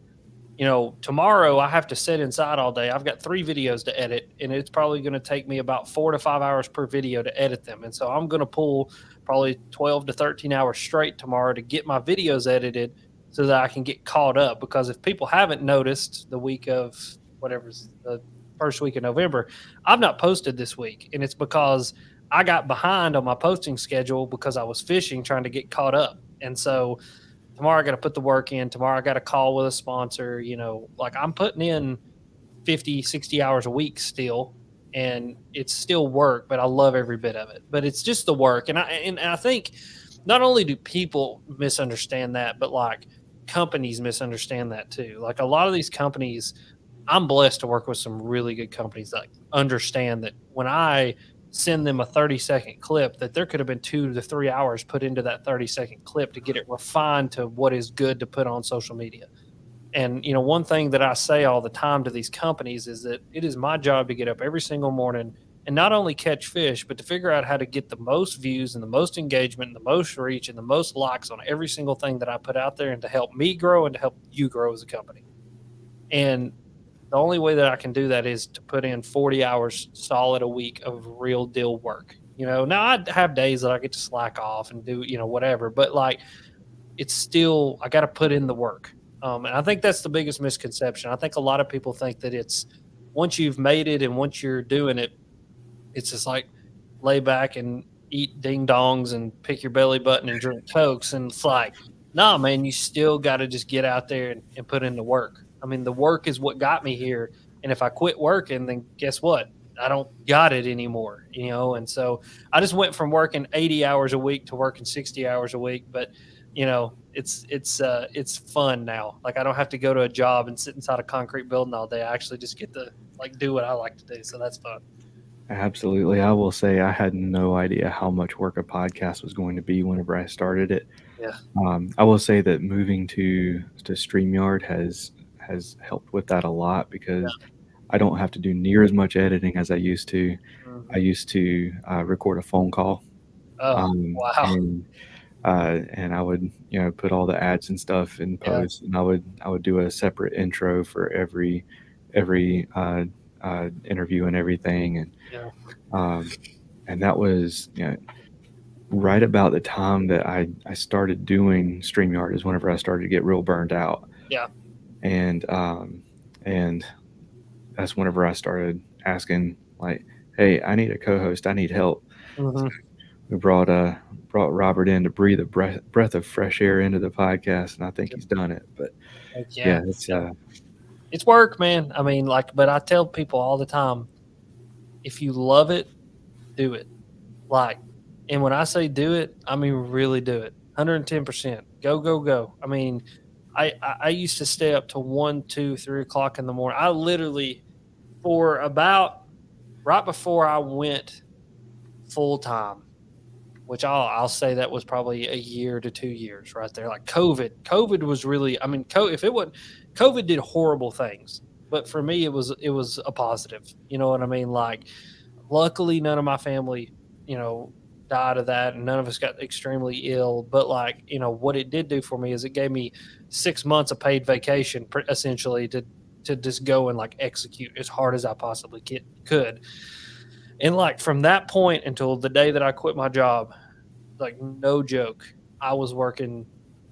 Tomorrow I have to sit inside all day. I've got 3 videos to edit, and it's probably going to take me about 4 to 5 hours per video to edit them. And so I'm going to pull probably 12 to 13 hours straight tomorrow to get my videos edited so that I can get caught up. Because if people haven't noticed the week of whatever's the first week of November, I've not posted this week. And it's because I got behind on my posting schedule because I was fishing, trying to get caught up. And so tomorrow I got to put the work in. Tomorrow I got a call with a sponsor. Like I'm putting in 50, 60 hours a week still, and it's still work, but I love every bit of it. But it's just the work. And I think not only do people misunderstand that, but like companies misunderstand that too. Like a lot of these companies, I'm blessed to work with some really good companies that understand that when I send them a 30-second clip, that there could have been 2 to 3 hours put into that 30-second clip to get it refined to what is good to put on social media. And, one thing that I say all the time to these companies is that it is my job to get up every single morning and not only catch fish, but to figure out how to get the most views and the most engagement and the most reach and the most likes on every single thing that I put out there, and to help me grow and to help you grow as a company. And the only way that I can do that is to put in 40 hours solid a week of real deal work. Now I have days that I get to slack off and do, whatever, but like it's still, I got to put in the work. And I think that's the biggest misconception. I think a lot of people think that it's once you've made it and once you're doing it, it's just like lay back and eat ding dongs and pick your belly button and drink Cokes. And it's like, nah, man, you still got to just get out there and put in the work. I mean, the work is what got me here. And if I quit working, then guess what? I don't got it anymore, And so I just went from working 80 hours a week to working 60 hours a week. But, it's fun now. Like I don't have to go to a job and sit inside a concrete building all day. I actually just get to like do what I like to do. So that's fun. Absolutely. I will say I had no idea how much work a podcast was going to be whenever I started it. Yeah. I will say that moving to StreamYard has helped with that a lot because I don't have to do near as much editing as I used to. Mm-hmm. I used to record a phone call. Oh, wow. And I would, put all the ads and stuff in post, and I would do a separate intro for every interview and everything. And that was, right about the time that I started doing StreamYard is whenever I started to get real burned out. Yeah. And that's whenever I started asking like, hey, I need a co-host. I need help. Mm-hmm. We brought Robert in to breathe a breath of fresh air into the podcast, and I think he's done it. But it's work, man. I mean, but I tell people all the time, if you love it, do it. And when I say do it, I mean really do it. 110%. Go. I mean, I used to stay up to 1, 2, 3 o'clock in the morning. I literally, for about right before I went full time, which I'll say that was probably a year to 2 years right there. Like COVID was really, I mean, if it wasn't, COVID did horrible things, but for me, it was a positive. You know what I mean? Like, luckily, none of my family, died of that, and none of us got extremely ill. But what it did do for me is it gave me 6 months of paid vacation, essentially, to just go and like execute as hard as I possibly could. And from that point until the day that I quit my job, no joke, I was working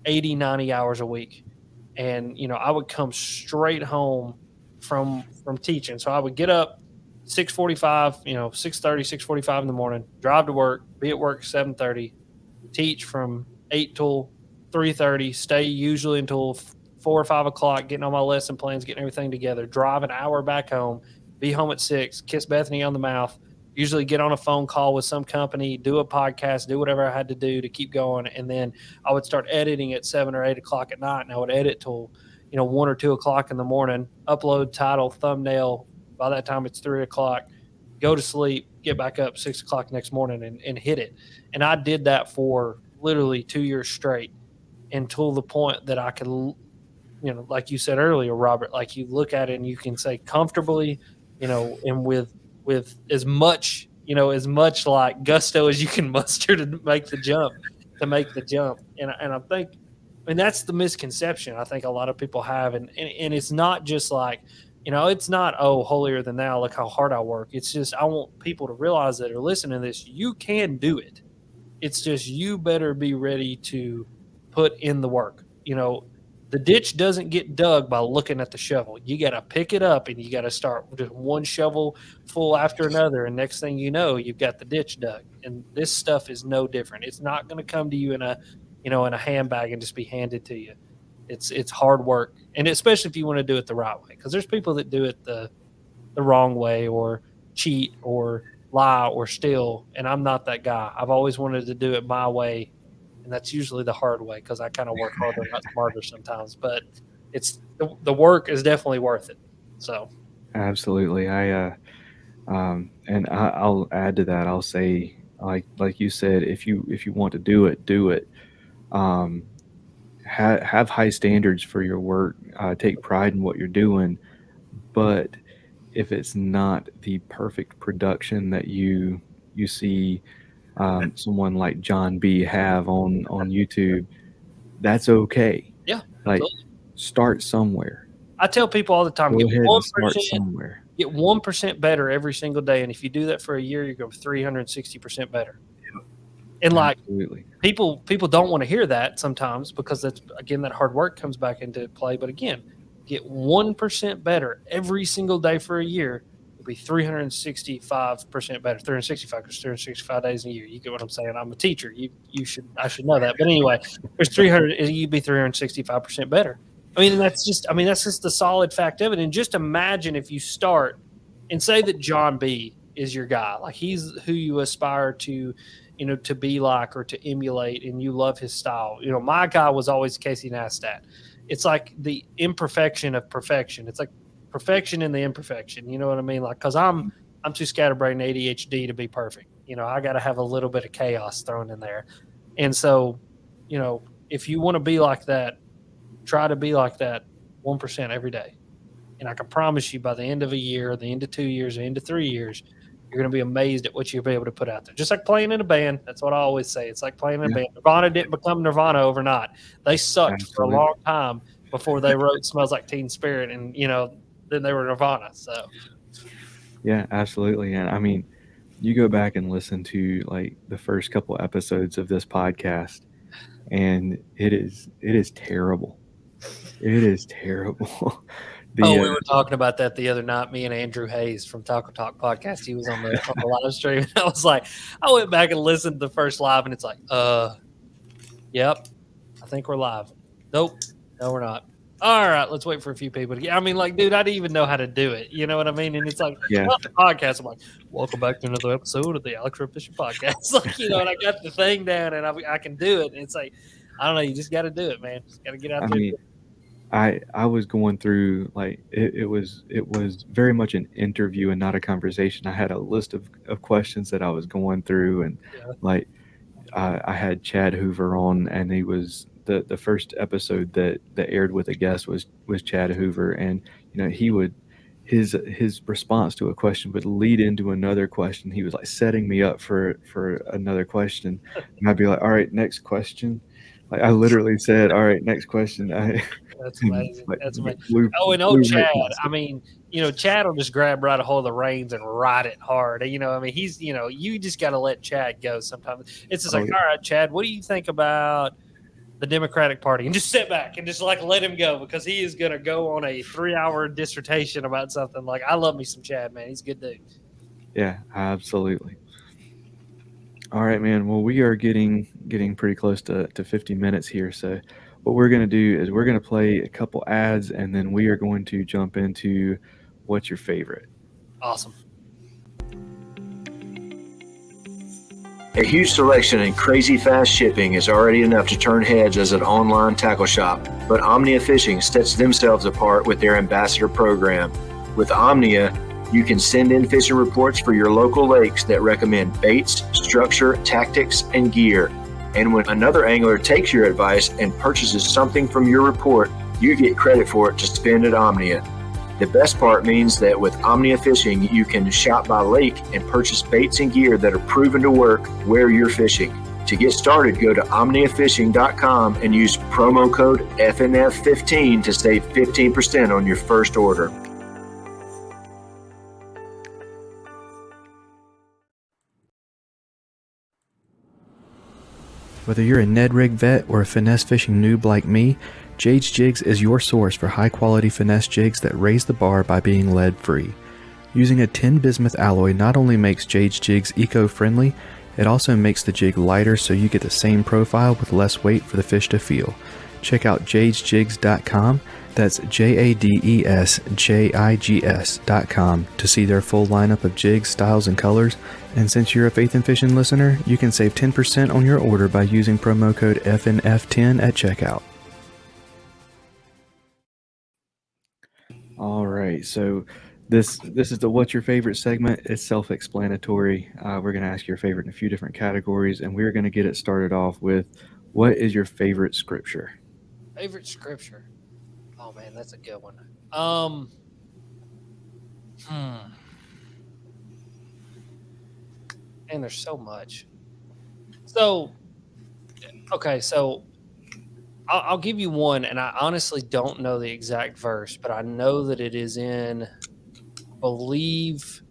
80, 90 hours a week. And, I would come straight home from teaching. So I would get up 6:45, 6:30, 6:45 in the morning, drive to work, be at work 7:30, teach from 8 till 3:30, stay usually until 4 or 5 o'clock, getting all my lesson plans, getting everything together, drive an hour back home, be home at 6, kiss Bethany on the mouth, usually get on a phone call with some company, do a podcast, do whatever I had to do to keep going. And then I would start editing at 7 or 8 o'clock at night, and I would edit till 1 or 2 o'clock in the morning, upload title, thumbnail. By that time, it's 3 o'clock. Go to sleep, get back up 6 o'clock next morning and hit it. And I did that for literally 2 years straight until the point that I could, like you said earlier, Robert, like you look at it and you can say comfortably, and with as much, as much like gusto as you can muster to make the jump, And I think, and that's the misconception I think a lot of people have. And it's not just like, it's not, oh, holier than thou, look how hard I work. It's just, I want people to realize that are listening to this, you can do it. It's just, you better be ready to put in the work. The ditch doesn't get dug by looking at the shovel. You got to pick it up and you got to start just one shovel full after another. And next thing you know, you've got the ditch dug. And this stuff is no different. It's not going to come to you in a handbag and just be handed to you. It's hard work. And especially if you want to do it the right way, because there's people that do it the wrong way or cheat or lie or steal. And I'm not that guy. I've always wanted to do it my way. And that's usually the hard way because I kind of work harder, not smarter sometimes. But it's the work is definitely worth it. So Absolutely. I'll add to that. I'll say, like you said, if you want to do it, do it. Have high standards for your work. Take pride in what you're doing. But if it's not the perfect production that you see someone like John B have on YouTube, that's okay. yeah, Like, absolutely. start somewhere. I tell people all the time, Go get ahead and start 1%, somewhere. get 1% better every single day, and if you do that for a year, you go 360% better. And like, Absolutely. people don't want to hear that sometimes because that's, again, that hard work comes back into play. But again, get 1% better every single day for a year. You'll be 365% better. 365 because 365 days in a year. You get what I'm saying? I'm a teacher. I should know that. But anyway, there's 300. You'd be 365% better. That's just the solid fact of it. And just imagine if you start and say that John B is your guy, like he's who you aspire to, to be like or to emulate, and you love his style. My guy was always Casey Neistat. It's like the imperfection of perfection. It's like perfection in the imperfection. You know what I mean? Like, because I'm too scatterbrained and ADHD to be perfect. I got to have a little bit of chaos thrown in there. And so, if you want to be like that, try to be like that 1% every day. And I can promise you by the end of a year, the end of 2 years, the end of 3 years, you're going to be amazed at what you'll be able to put out there. Just like playing in a band. That's what I always say. It's like playing in a band. Nirvana didn't become Nirvana overnight. They sucked for a long time before they wrote Smells Like Teen Spirit, and, then they were Nirvana. So, yeah, absolutely. And you go back and listen to like the first couple episodes of this podcast, and it is terrible. It is terrible. we were talking about that the other night. Me and Andrew Hayes from Taco Talk podcast. He was on the live stream. And I was like, I went back and listened to the first live, and it's like, yep, I think we're live. Nope, no, we're not. All right, let's wait for a few people to get. Dude, I didn't even know how to do it. You know what I mean? And it's like, not the podcast. I'm like, welcome back to another episode of the Alex Fishn podcast. Like, and I got the thing down, and I can do it. And it's like, I don't know, you just got to do it, man. Just got to get out there. I was going through, like, it was very much an interview and not a conversation. I had a list of questions that I was going through, and I had Chad Hoover on, and he was the first episode that aired with a guest was Chad Hoover, and he would his response to a question would lead into another question. He was like setting me up for another question, and I'd be like, all right, next question. Like, I literally said, all right, next question. That's amazing. That's amazing. Chad, Chad will just grab right a hold of the reins and ride it hard. He's, you just got to let Chad go sometimes. It's just all right, Chad, what do you think about the Democratic Party? And just sit back and just like let him go, because he is going to go on a 3-hour dissertation about something. Like, I love me some Chad, man. He's a good dude. Yeah, absolutely. All right, man. Well, we are getting pretty close to 50 minutes here. So what we're going to do is we're going to play a couple ads, and then we are going to jump into what's your favorite. Awesome. A huge selection and crazy fast shipping is already enough to turn heads as an online tackle shop, but Omnia Fishing sets themselves apart with their ambassador program. With Omnia, you can send in fishing reports for your local lakes that recommend baits, structure, tactics, and gear. And when another angler takes your advice and purchases something from your report, you get credit for it to spend at Omnia. The best part means that with Omnia Fishing, you can shop by lake and purchase baits and gear that are proven to work where you're fishing. To get started, go to omniafishing.com and use promo code FNF15 to save 15% on your first order. Whether you're a Ned Rig vet or a finesse fishing noob like me, Jade's Jigs is your source for high-quality finesse jigs that raise the bar by being lead-free. Using a tin bismuth alloy not only makes Jade's Jigs eco-friendly, it also makes the jig lighter so you get the same profile with less weight for the fish to feel. Check out jadesjigs.com, that's JADESJIGS.com, to see their full lineup of jigs, styles, and colors. And since you're a Faith and Fishing listener, you can save 10% on your order by using promo code FNF10 at checkout. All right, so this is the What's Your Favorite segment. It's self-explanatory. We're going to ask your favorite in a few different categories, and we're going to get it started off with, what is your favorite scripture? Favorite scripture? Oh man, that's a good one. And there's so much. So, okay, so I'll give you one, and I honestly don't know the exact verse, but I know that it is in, I believe,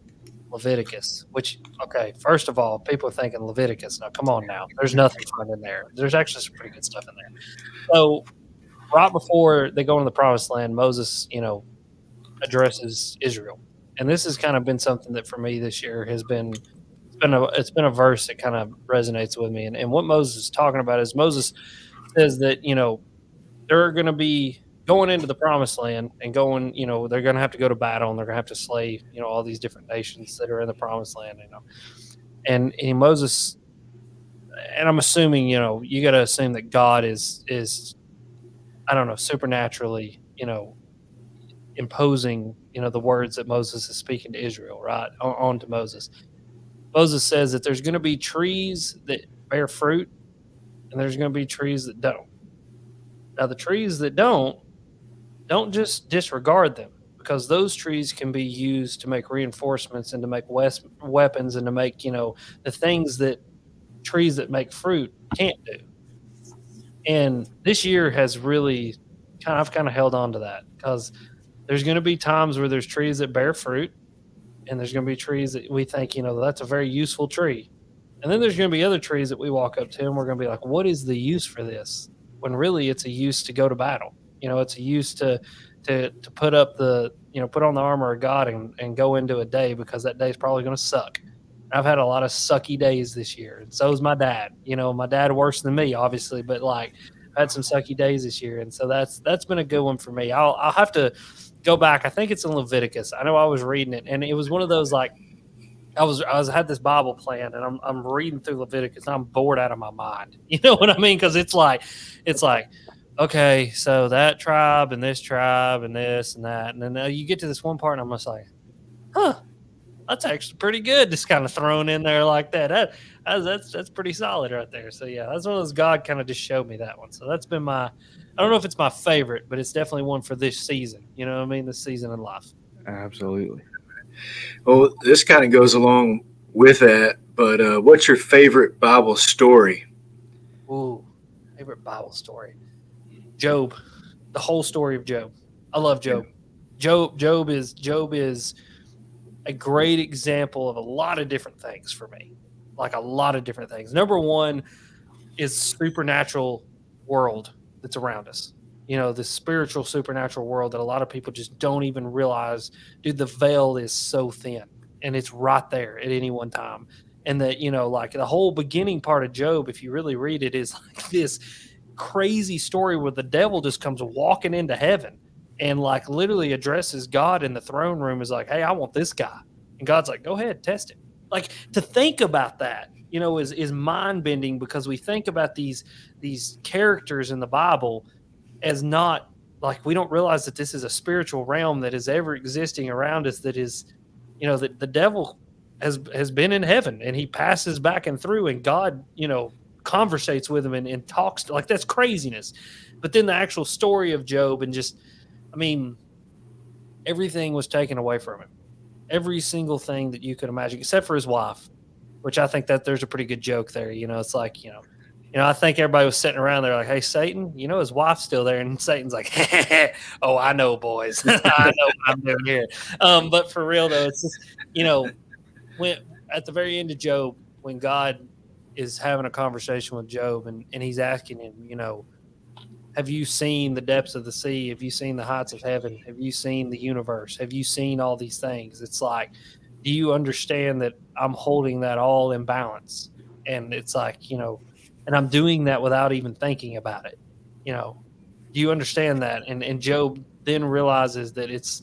Leviticus. Which, okay, first of all, people are thinking Leviticus. Now, come on now. There's nothing fun in there. There's actually some pretty good stuff in there. So, right before they go into the Promised Land, Moses, addresses Israel, and this has kind of been something that for me this year has been. It's been a verse that kind of resonates with me, and what Moses is talking about is Moses says that they're going to be going into the Promised Land and going, they're going to have to go to battle and they're going to have to slay, all these different nations that are in the Promised Land, and Moses, and I'm assuming, you got to assume that God is, I don't know, supernaturally, imposing, the words that Moses is speaking to Israel, right, on to Moses. Moses says that there's going to be trees that bear fruit and there's going to be trees that don't. Now, the trees that don't just disregard them, because those trees can be used to make reinforcements and to make weapons and to make, the things that trees that make fruit can't do. And this year has really I've kind of held on to that, because there's going to be times where there's trees that bear fruit, and there's going to be trees that we think, that's a very useful tree. And then there's going to be other trees that we walk up to and we're going to be like, what is the use for this? When really it's a use to go to battle. It's a use to put up put on the armor of God and go into a day, because that day is probably going to suck. I've had a lot of sucky days this year, and so is my dad. My dad worse than me, obviously, but I've had some sucky days this year, and so that's been a good one for me. I'll have to go back. I think it's in Leviticus. I know I was reading it, and it was one of those I had this Bible plan, and I'm reading through Leviticus, and I'm bored out of my mind. You know what I mean? Because it's like, okay, so that tribe and this tribe and this and that, and then you get to this one part, and I'm just like, huh, that's actually pretty good. Just kind of thrown in there like that. That's pretty solid right there. So yeah, that's one of those, God kind of just showed me that one. So that's been I don't know if it's my favorite, but it's definitely one for this season. You know what I mean? This season in life. Absolutely. Well, this kind of goes along with that, but what's your favorite Bible story? Ooh, favorite Bible story. Job. The whole story of Job. I love Job. Job is a great example of a lot of different things for me. Like a lot of different things. Number one is supernatural world that's around us. The spiritual supernatural world that a lot of people just don't even realize. Dude, the veil is so thin, and it's right there at any one time. And that, like the whole beginning part of Job, if you really read it, is like this crazy story where the devil just comes walking into heaven and like literally addresses God in the throne room, is like, hey, I want this guy. And God's like, go ahead, test him. Like, to think about that, is mind bending, because we think about these characters in the Bible as not, like, we don't realize that this is a spiritual realm that is ever existing around us, that is, that the devil has been in heaven and he passes back and through, and God, conversates with him and talks like, that's craziness. But then the actual story of Job, and just, I mean, everything was taken away from him. Every single thing that you could imagine, except for his wife, which I think that there's a pretty good joke there. It's like, I think everybody was sitting around there like, hey, Satan, his wife's still there. And Satan's like, oh, I know, boys. I know what I'm doing here. But for real, though, it's just, when at the very end of Job, when God is having a conversation with Job, and he's asking him, have you seen the depths of the sea? Have you seen the heights of heaven? Have you seen the universe? Have you seen all these things? It's like, do you understand that I'm holding that all in balance? And it's like, and I'm doing that without even thinking about it. Do you understand that? And Job then realizes that it's,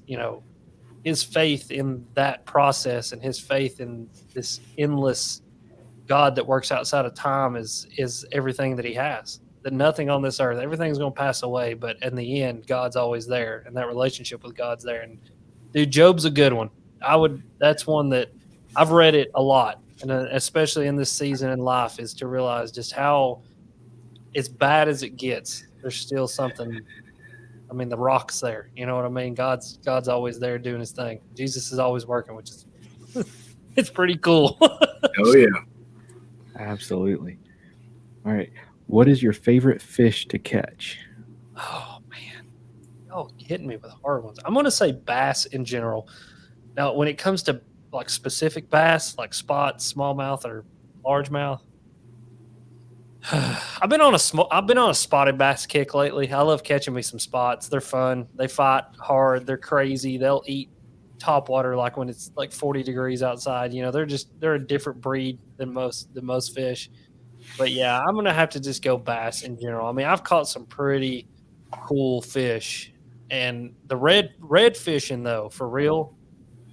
his faith in that process and his faith in this endless God that works outside of time is everything that he has. That nothing on this earth, everything's going to pass away, but in the end, God's always there, and that relationship with God's there. And dude, Job's a good one. That's one that I've read it a lot, and especially in this season in life, is to realize just how, as bad as it gets, there's still something. I mean, the rock's there. You know what I mean? God's always there doing his thing. Jesus is always working, which is it's pretty cool. Oh yeah, absolutely. All right. What is your favorite fish to catch? Oh man, y'all hitting me with hard ones. I'm going to say bass in general. Now, when it comes to like specific bass, like spot, smallmouth, or largemouth, I've been on a spotted bass kick lately. I love catching me some spots. They're fun. They fight hard. They're crazy. They'll eat top water like when it's like 40 degrees outside. They're a different breed than most fish. But yeah, I'm gonna have to just go bass in general. I mean, I've caught some pretty cool fish, and the red fishing though, for real,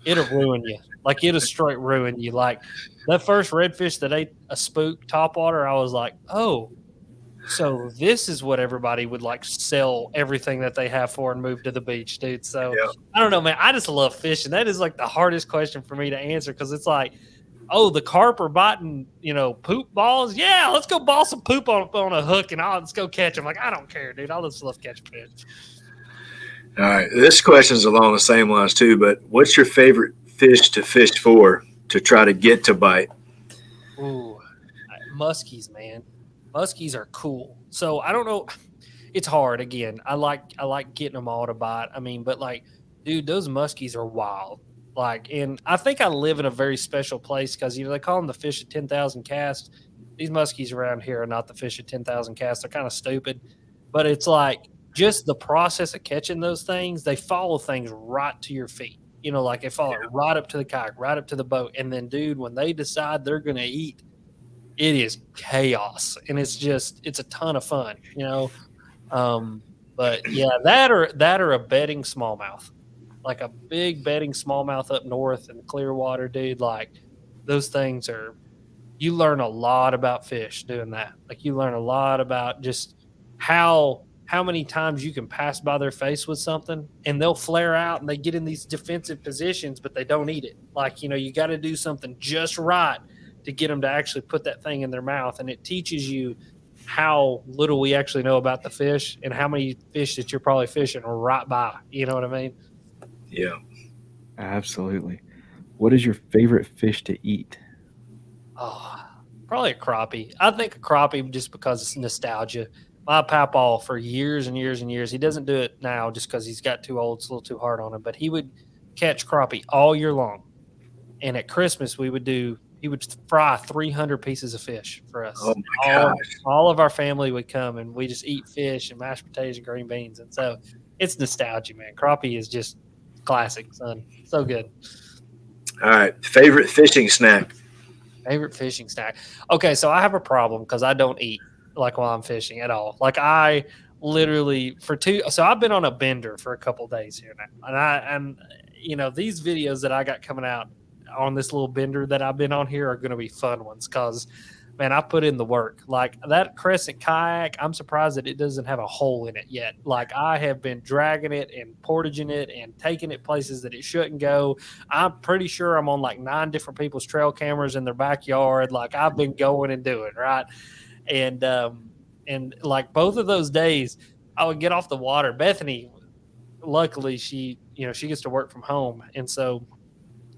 it'll ruin you. Like, it'll straight ruin you. Like that first redfish that ate a spook topwater, I was like, oh, so this is what everybody would like sell everything that they have for and move to the beach, dude. So yeah. I don't know, man. I just love fishing. That is like the hardest question for me to answer, because it's like, oh, the carp are biting, poop balls. Yeah, let's go ball some poop on a hook and let's go catch them. Like, I don't care, dude. I just love catching fish. All right, this question is along the same lines too. But what's your favorite fish to fish for to try to get to bite? Ooh, muskies, man. Muskies are cool. So I don't know. It's hard. Again, I like getting them all to bite. I mean, but like, dude, those muskies are wild. Like, and I think I live in a very special place because, they call them the fish of 10,000 casts. These muskies around here are not the fish of 10,000 casts. They're kind of stupid, but it's like just the process of catching those things. They follow things right to your feet. Like they follow right up to the kayak, right up to the boat. And then, dude, when they decide they're going to eat, it is chaos. And it's a ton of fun, But yeah, that or a bedding smallmouth. Like a big bedding smallmouth up north in the Clearwater, dude. Like, those things you learn a lot about fish doing that. Like, you learn a lot about just how many times you can pass by their face with something and they'll flare out and they get in these defensive positions, but they don't eat it. Like, you got to do something just right to get them to actually put that thing in their mouth. And it teaches you how little we actually know about the fish and how many fish that you're probably fishing right by. You know what I mean? Yeah, absolutely. What is your favorite fish to eat? Oh, probably a crappie. I think a crappie just because it's nostalgia. My papaw for years and years and years, he doesn't do it now just because he's got too old. It's a little too hard on him, but he would catch crappie all year long. And at Christmas, he would fry 300 pieces of fish for us. Oh my gosh. All of our family would come and we just eat fish and mashed potatoes and green beans. And so it's nostalgia, man. Crappie is just classic, son. So good. All right. Favorite fishing snack? Favorite fishing snack. Okay, so I have a problem because I don't eat like while I'm fishing at all. Like I literally so I've been on a bender for a couple days here now. And these videos that I got coming out on this little bender that I've been on here are gonna be fun ones because man, I put in the work. Like that Crescent kayak, I'm surprised that it doesn't have a hole in it yet. Like I have been dragging it and portaging it and taking it places that it shouldn't go. I'm pretty sure I'm on like 9 different people's trail cameras in their backyard. Like I've been going and doing, right? And like both of those days, I would get off the water. Bethany, luckily, she gets to work from home, and so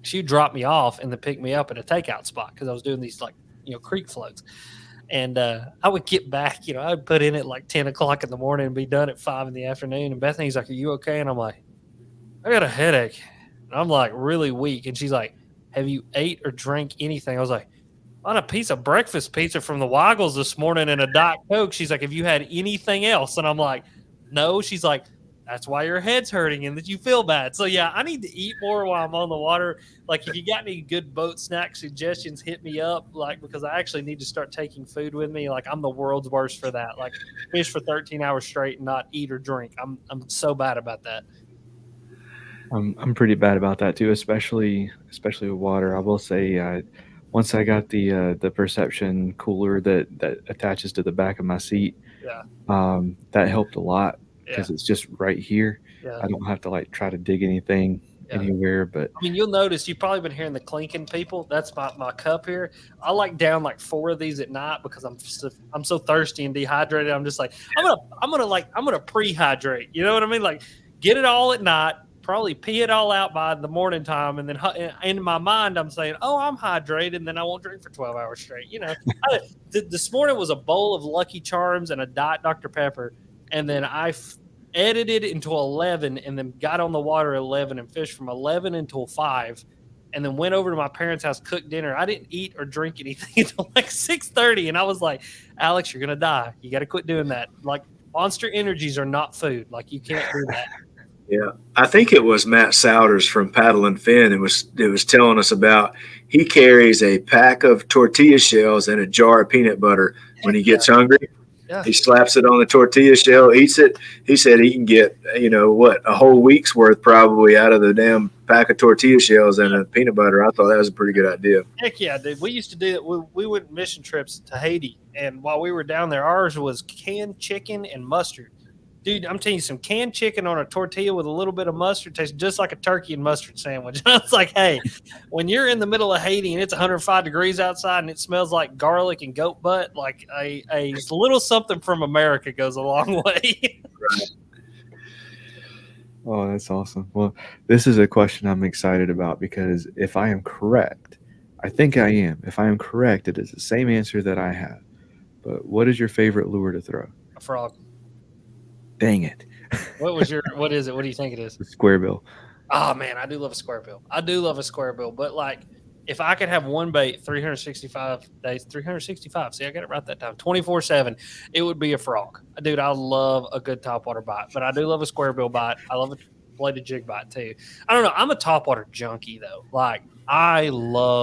she'd drop me off and then pick me up at a takeout spot because I was doing these like creek floats. And I would get back, I'd put in at like 10 o'clock in the morning and be done at 5 in the afternoon. And Bethany's like, "Are you okay?" And I'm like, "I got a headache." And I'm like really weak. And she's like, "Have you ate or drank anything?" I was like, "On a piece of breakfast pizza from the Waggles this morning and a Diet Coke." She's like, "Have you had anything else?" And I'm like, "No." She's like, "That's why your head's hurting and that you feel bad." So yeah, I need to eat more while I'm on the water. Like if you got any good boat snack suggestions, hit me up. Like because I actually need to start taking food with me. Like I'm the world's worst for that. Like fish for 13 hours straight and not eat or drink. I'm so bad about that. I'm pretty bad about that too, especially with water. I will say, once I got the perception cooler that attaches to the back of my seat, Yeah. that helped a lot because Yeah. it's just right here. Yeah. I don't have to like try to dig anything anywhere. But I mean, you'll notice you've probably been hearing the clinking, people. That's my cup here. I like down like 4 of these at night because I'm so thirsty and dehydrated. I'm just like I'm gonna prehydrate. You know what I mean? Like get it all at night. Probably pee it all out by the morning time, and then in my mind I'm saying, "Oh, I'm hydrated," and then I won't drink for 12 hours straight. This morning was a bowl of Lucky Charms and a Diet Dr. Pepper, and then I edited into 11, and then got on the water at 11 and fished from 11 until 5, and then went over to my parents' house, cooked dinner. I didn't eat or drink anything until like 6:30, and I was like, "Alex, you're gonna die. You got to quit doing that. Like Monster Energies are not food. Like you can't do that." Yeah, I think it was Matt Souders from Paddle and Fin. It was telling us about he carries a pack of tortilla shells and a jar of peanut butter when he gets hungry. Yeah. He slaps it on the tortilla shell, eats it. He said he can get a whole week's worth probably out of the damn pack of tortilla shells and a peanut butter. I thought that was a pretty good idea. Heck yeah, dude. We used to do that. We went mission trips to Haiti, and while we were down there, ours was canned chicken and mustard. Dude, I'm telling you, some canned chicken on a tortilla with a little bit of mustard tastes just like a turkey and mustard sandwich. I was like, hey, when you're in the middle of Haiti and it's 105 degrees outside and it smells like garlic and goat butt, like a little something from America goes a long way. Right. Oh, that's awesome. Well, this is a question I'm excited about because if I am correct, I think I am. If I am correct, it is the same answer that I have. But what is your favorite lure to throw? A frog. Dang it. What is it? What do you think it is? Square bill. Oh man, I do love a square bill. But like if I could have one bait 365 days, 365, see, I got it right that time, 24/7, it would be a frog. Dude, I love a good topwater bite, but I do love a square bill bite. I love a bladed jig bite too. I don't know. I'm a topwater junkie though. Like It's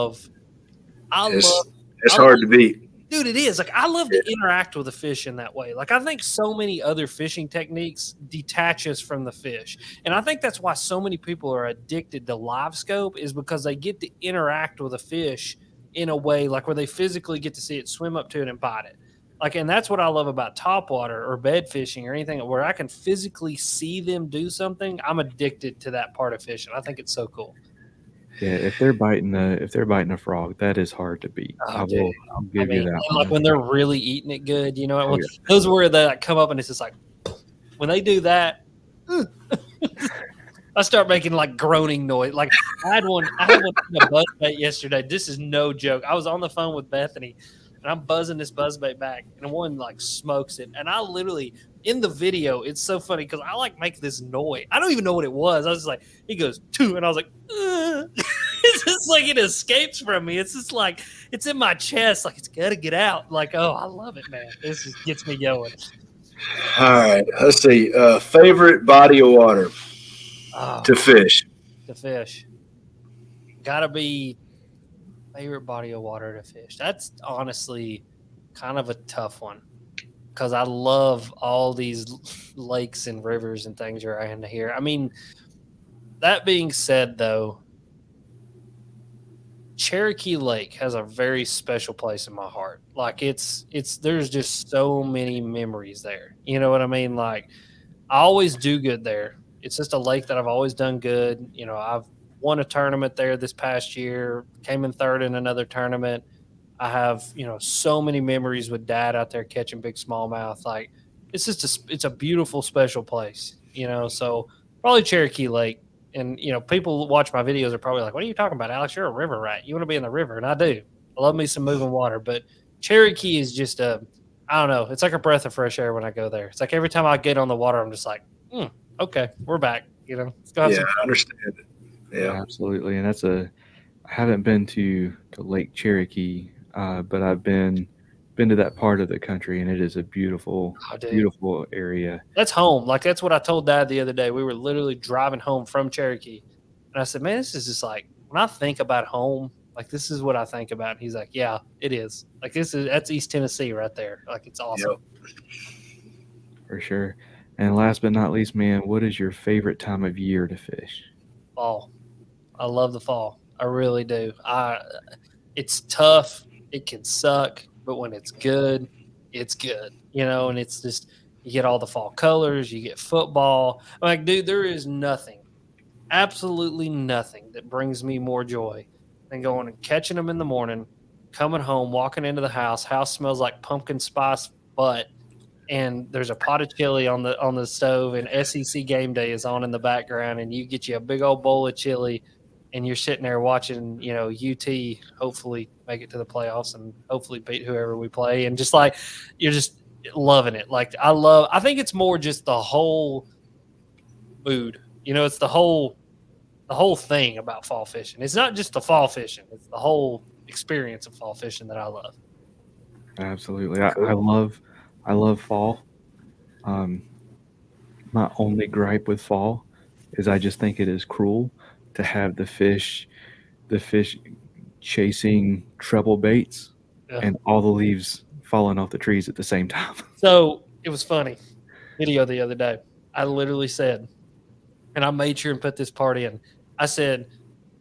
hard to beat. Dude, it is. Like, I love to interact with the fish in that way. Like, I think so many other fishing techniques detach us from the fish. And I think that's why so many people are addicted to live scope is because they get to interact with a fish in a way, like, where they physically get to see it, swim up to it, and bite it. Like, and that's what I love about topwater or bed fishing or anything where I can physically see them do something. I'm addicted to that part of fishing. I think it's so cool. Yeah, if they're biting a frog, that is hard to beat. Oh, I'll give you that. Like when they're really eating it good, those where they come up and it's just like when they do that, I start making like groaning noise. Like I had one in a buzzbait yesterday. This is no joke. I was on the phone with Bethany and I'm buzzing this buzzbait back and one like smokes it. And I literally in the video, it's so funny because I like make this noise. I don't even know what it was. I was just like, he goes, "2," and I was like, it's just like it escapes from me. It's just like it's in my chest, like it's gotta get out. Like, oh, I love it, man. This just gets me going. All right, let's see. Favorite body of water to fish? To fish. Gotta be Favorite body of water to fish? That's honestly kind of a tough one because I love all these lakes and rivers and things around here. I mean, that being said, though, Cherokee Lake has a very special place in my heart. Like there's just so many memories there. You know what I mean? Like I always do good there. It's just a lake that I've always done good. You know, I've won a tournament there this past year, came in third in another tournament. I have, so many memories with dad out there catching big smallmouth. Like it's just it's a beautiful, special place. So probably Cherokee Lake. And, people watch my videos are probably like, what are you talking about, Alex? You're a river rat. You want to be in the river. And I do. I love me some moving water. But Cherokee is just I don't know. It's like a breath of fresh air when I go there. It's like every time I get on the water, I'm just like, okay, we're back. Let's go have some fun. I understand it. Yeah, absolutely. And I haven't been to Lake Cherokee, but I've been to that part of the country, and it is a beautiful, beautiful area. That's home. Like that's what I told Dad the other day. We were literally driving home from Cherokee, and I said, "Man, this is just like when I think about home, like this is what I think about." And he's like, "Yeah, it is. Like that's East Tennessee right there. Like it's awesome." Yep. For sure. And last but not least, man, what is your favorite time of year to fish? Fall. I love the fall. I really do. It's tough. It can suck, but when it's good, it's good. And it's just you get all the fall colors, you get football. I'm like, dude, there is nothing, absolutely nothing that brings me more joy than going and catching them in the morning, coming home, walking into the house. House smells like pumpkin spice butt, and there's a pot of chili on the stove, and SEC game day is on in the background, and you get you a big old bowl of chili, and you're sitting there watching, UT hopefully make it to the playoffs and hopefully beat whoever we play, and just like you're just loving it. Like I think it's more just the whole mood. It's the whole thing about fall fishing. It's not just the fall fishing; it's the whole experience of fall fishing that I love. Absolutely, I love fall. My only gripe with fall is I just think it is cruel to have the fish chasing treble baits and all the leaves falling off the trees at the same time. So it was funny. Video the other day. I literally said, and I made sure and put this part in. I said,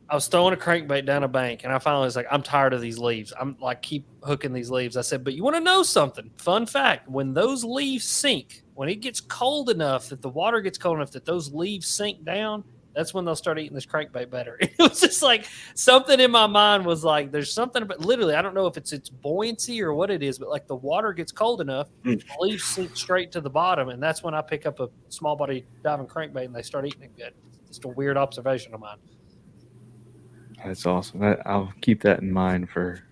I was throwing a crankbait down a bank, and I finally was like, I'm tired of these leaves. I'm like, keep hooking these leaves. I said, but you want to know something? Fun fact, when those leaves sink, when it gets cold enough that the water gets cold enough that those leaves sink down, that's when they'll start eating this crankbait better. It was just like something in my mind was like, there's something about literally, I don't know if it's buoyancy or what it is, but like the water gets cold enough, the leaves sink straight to the bottom. And that's when I pick up a small body diving crankbait and they start eating it good. It's just a weird observation of mine. That's awesome. I'll keep that in mind for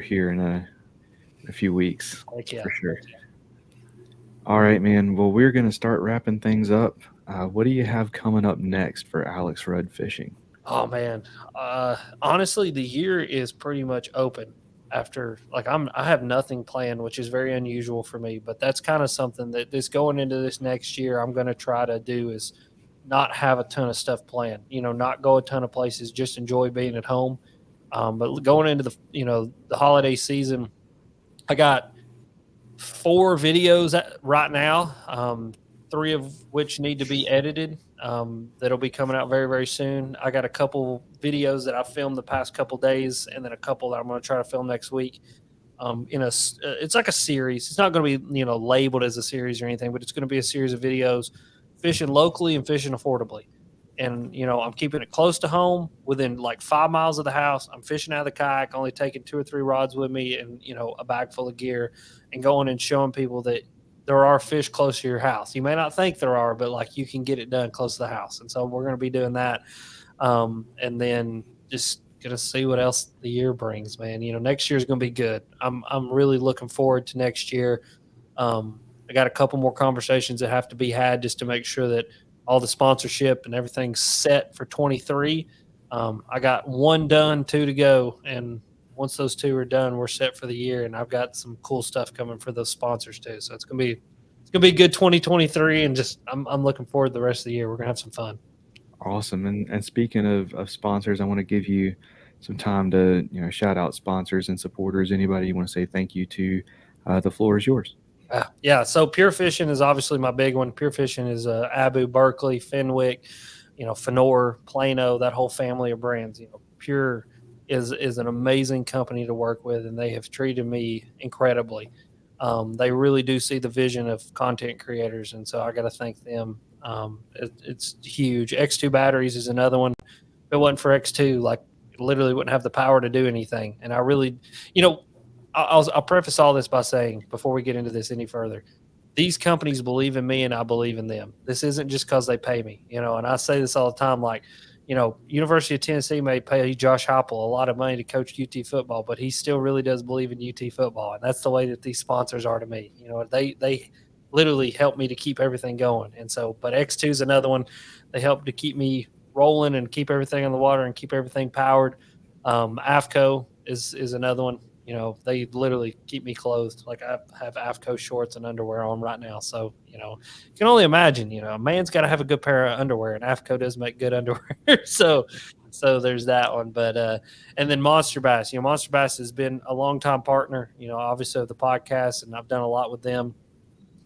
here in a few weeks. Yeah. For sure. All right, man. Well, we're going to start wrapping things up. What do you have coming up next for Alex Rudd Fishing? Oh man, honestly, the year is pretty much open. After I have nothing planned, which is very unusual for me. But that's kind of something that this going into this next year, I'm going to try to do is not have a ton of stuff planned. Not go a ton of places. Just enjoy being at home. But going into the holiday season, I got 4 videos right now. 3 of which need to be edited. That'll be coming out very, very soon. I got a couple videos that I filmed the past couple days, and then a couple that I'm going to try to film next week. It's like a series. It's not going to be labeled as a series or anything, but it's going to be a series of videos fishing locally and fishing affordably. And I'm keeping it close to home, within like 5 miles of the house. I'm fishing out of the kayak, only taking 2 or 3 rods with me, and a bag full of gear, and going and showing people that there are fish close to your house. You may not think there are, but like you can get it done close to the house. And so we're going to be doing that. And then just going to see what else the year brings, man. Next year is going to be good. I'm really looking forward to next year. I got a couple more conversations that have to be had just to make sure that all the sponsorship and everything's set for 23. I got 1 done, 2 to go. And once those 2 are done, we're set for the year, and I've got some cool stuff coming for those sponsors too. So it's gonna be a good 2023, and just I'm looking forward to the rest of the year. We're gonna have some fun. Awesome. And speaking of sponsors, I want to give you some time to shout out sponsors and supporters. Anybody you want to say thank you to, the floor is yours. Yeah, so Pure Fishing is obviously my big one. Pure Fishing is Abu, Berkeley, Fenwick, Fenor, Plano, that whole family of brands. Pure is an amazing company to work with, and they have treated me incredibly. They really do see the vision of content creators, and so I got to thank them. It's huge. X2 batteries is another one. If it wasn't for X2, like literally wouldn't have the power to do anything. And I really, I'll preface all this by saying, before we get into this any further, these companies believe in me and I believe in them. This isn't just because they pay me, and I say this all the time, like, University of Tennessee may pay Josh Heupel a lot of money to coach UT football, but he still really does believe in UT football. And that's the way that these sponsors are to me. They literally help me to keep everything going. And so, but X2 is another one. They help to keep me rolling and keep everything on the water and keep everything powered. AFCO is another one. They literally keep me clothed. Like I have AFCO shorts and underwear on right now. So, you can only imagine, a man's got to have a good pair of underwear, and AFCO does make good underwear. so there's that one. But, and then Monster Bass, Monster Bass has been a longtime partner, obviously of the podcast, and I've done a lot with them.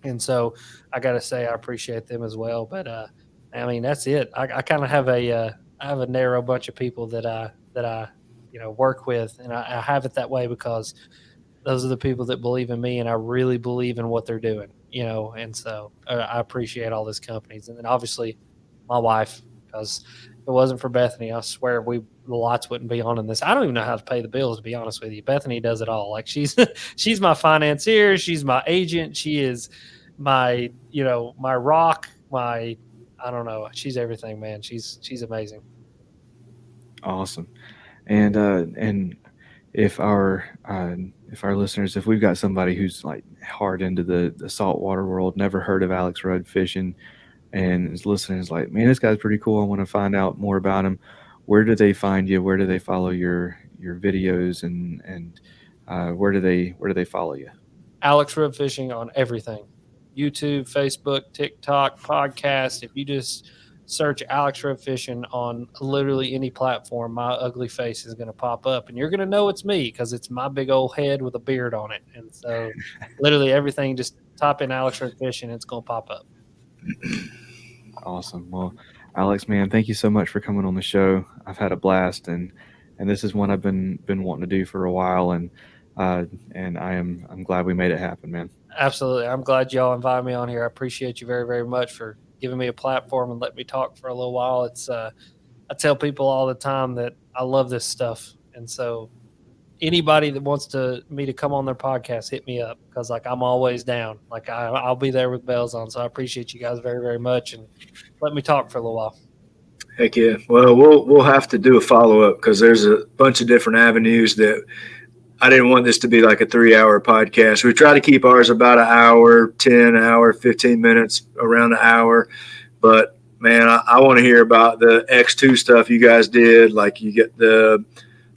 And so I got to say, I appreciate them as well. But, I mean, that's it. I kind of have I have a narrow bunch of people that I work with, and I have it that way because those are the people that believe in me, and I really believe in what they're doing, and so I appreciate all these companies. And then obviously my wife, because if it wasn't for Bethany, I swear the lights wouldn't be on in this. I don't even know how to pay the bills, to be honest with you. Bethany does it all. Like she's my financier, she's my agent, she is my my rock, I don't know, she's everything, man. She's amazing. Awesome. And if our listeners, if we've got somebody who's like hard into the saltwater world, never heard of Alex Rudd Fishing, and is listening, is like, man, this guy's pretty cool, I want to find out more about him, where do they find you? Where do they follow your videos, and where do they follow you? Alex Rudd Fishing on everything: YouTube, Facebook, TikTok, podcast. If you just search Alex Rudd Fishing on literally any platform, my ugly face is going to pop up, and you're going to know it's me because it's my big old head with a beard on it. And so literally everything, just type in Alex Rudd Fishing, it's going to pop up. Awesome. Well, Alex, man, thank you so much for coming on the show. I've had a blast, and this is one I've been wanting to do for a while, and I'm glad we made it happen, man. Absolutely. I'm glad y'all invited me on here. I appreciate you very, very much for giving me a platform and let me talk for a little while. It's I tell people all the time that I love this stuff, and so anybody that wants me to come on their podcast, hit me up, because like I'm always down. Like I'll be there with bells on. So I appreciate you guys very, very much, and let me talk for a little while. Heck yeah. Well, we'll have to do a follow-up because there's a bunch of different avenues that I didn't want this to be like a 3-hour podcast. We try to keep ours about an hour, 10 hour, 15 minutes, around an hour. But man, I want to hear about the X2 stuff you guys did. Like you get the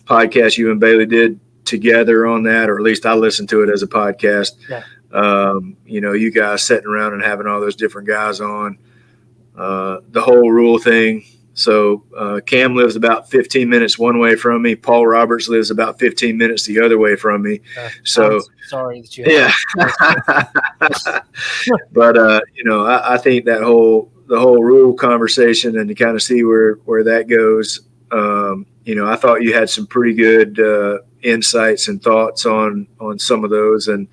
podcast you and Bailey did together on that, or at least I listened to it as a podcast. Yeah. You guys sitting around and having all those different guys on, the whole rule thing. So Cam lives about 15 minutes one way from me. Paul Roberts lives about 15 minutes the other way from me. So I'm sorry that you But I think the whole rule conversation, and to kind of see where that goes, I thought you had some pretty good insights and thoughts on some of those, and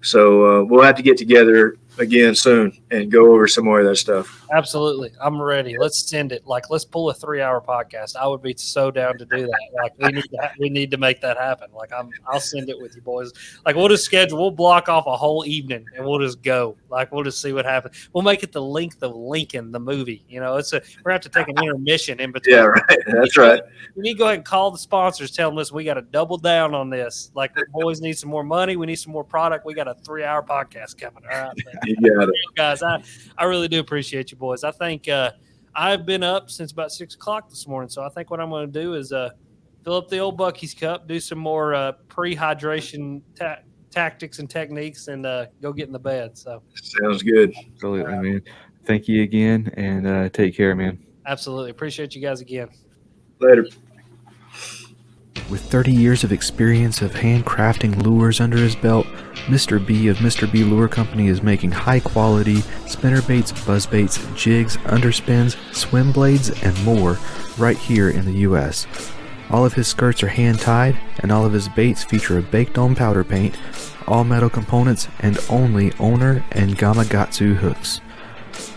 so we'll have to get together again soon and go over some more of that stuff. Absolutely. I'm ready. Let's send it. Like, let's pull a 3-hour podcast. I would be so down to do that. Like, we need to make that happen. Like, I'll send it with you boys. Like, we'll block off a whole evening and we'll just go. Like, we'll just see what happens. We'll make it the length of Lincoln, the movie. We're going to have to take an intermission in between. Yeah, right. That's right. We need to go ahead and call the sponsors, tell them, listen, we got to double down on this. Like, the boys need some more money. We need some more product. We got a 3-hour podcast coming. All right, man. You got it. Guys, I really do appreciate you boys. I think I've been up since about 6 o'clock this morning, so I think what I'm going to do is fill up the old Bucky's cup, do some more pre-hydration tactics and techniques, and go get in the bed. So sounds good. Absolutely, man. Thank you again, and take care, man. Absolutely. Appreciate you guys again. Later. With 30 years of experience of handcrafting lures under his belt, Mr. B of Mr. B Lure Company is making high-quality spinnerbaits, buzzbaits, jigs, underspins, swim blades, and more right here in the U.S. All of his skirts are hand-tied, and all of his baits feature a baked-on powder paint, all metal components, and only Owner and Gamakatsu hooks.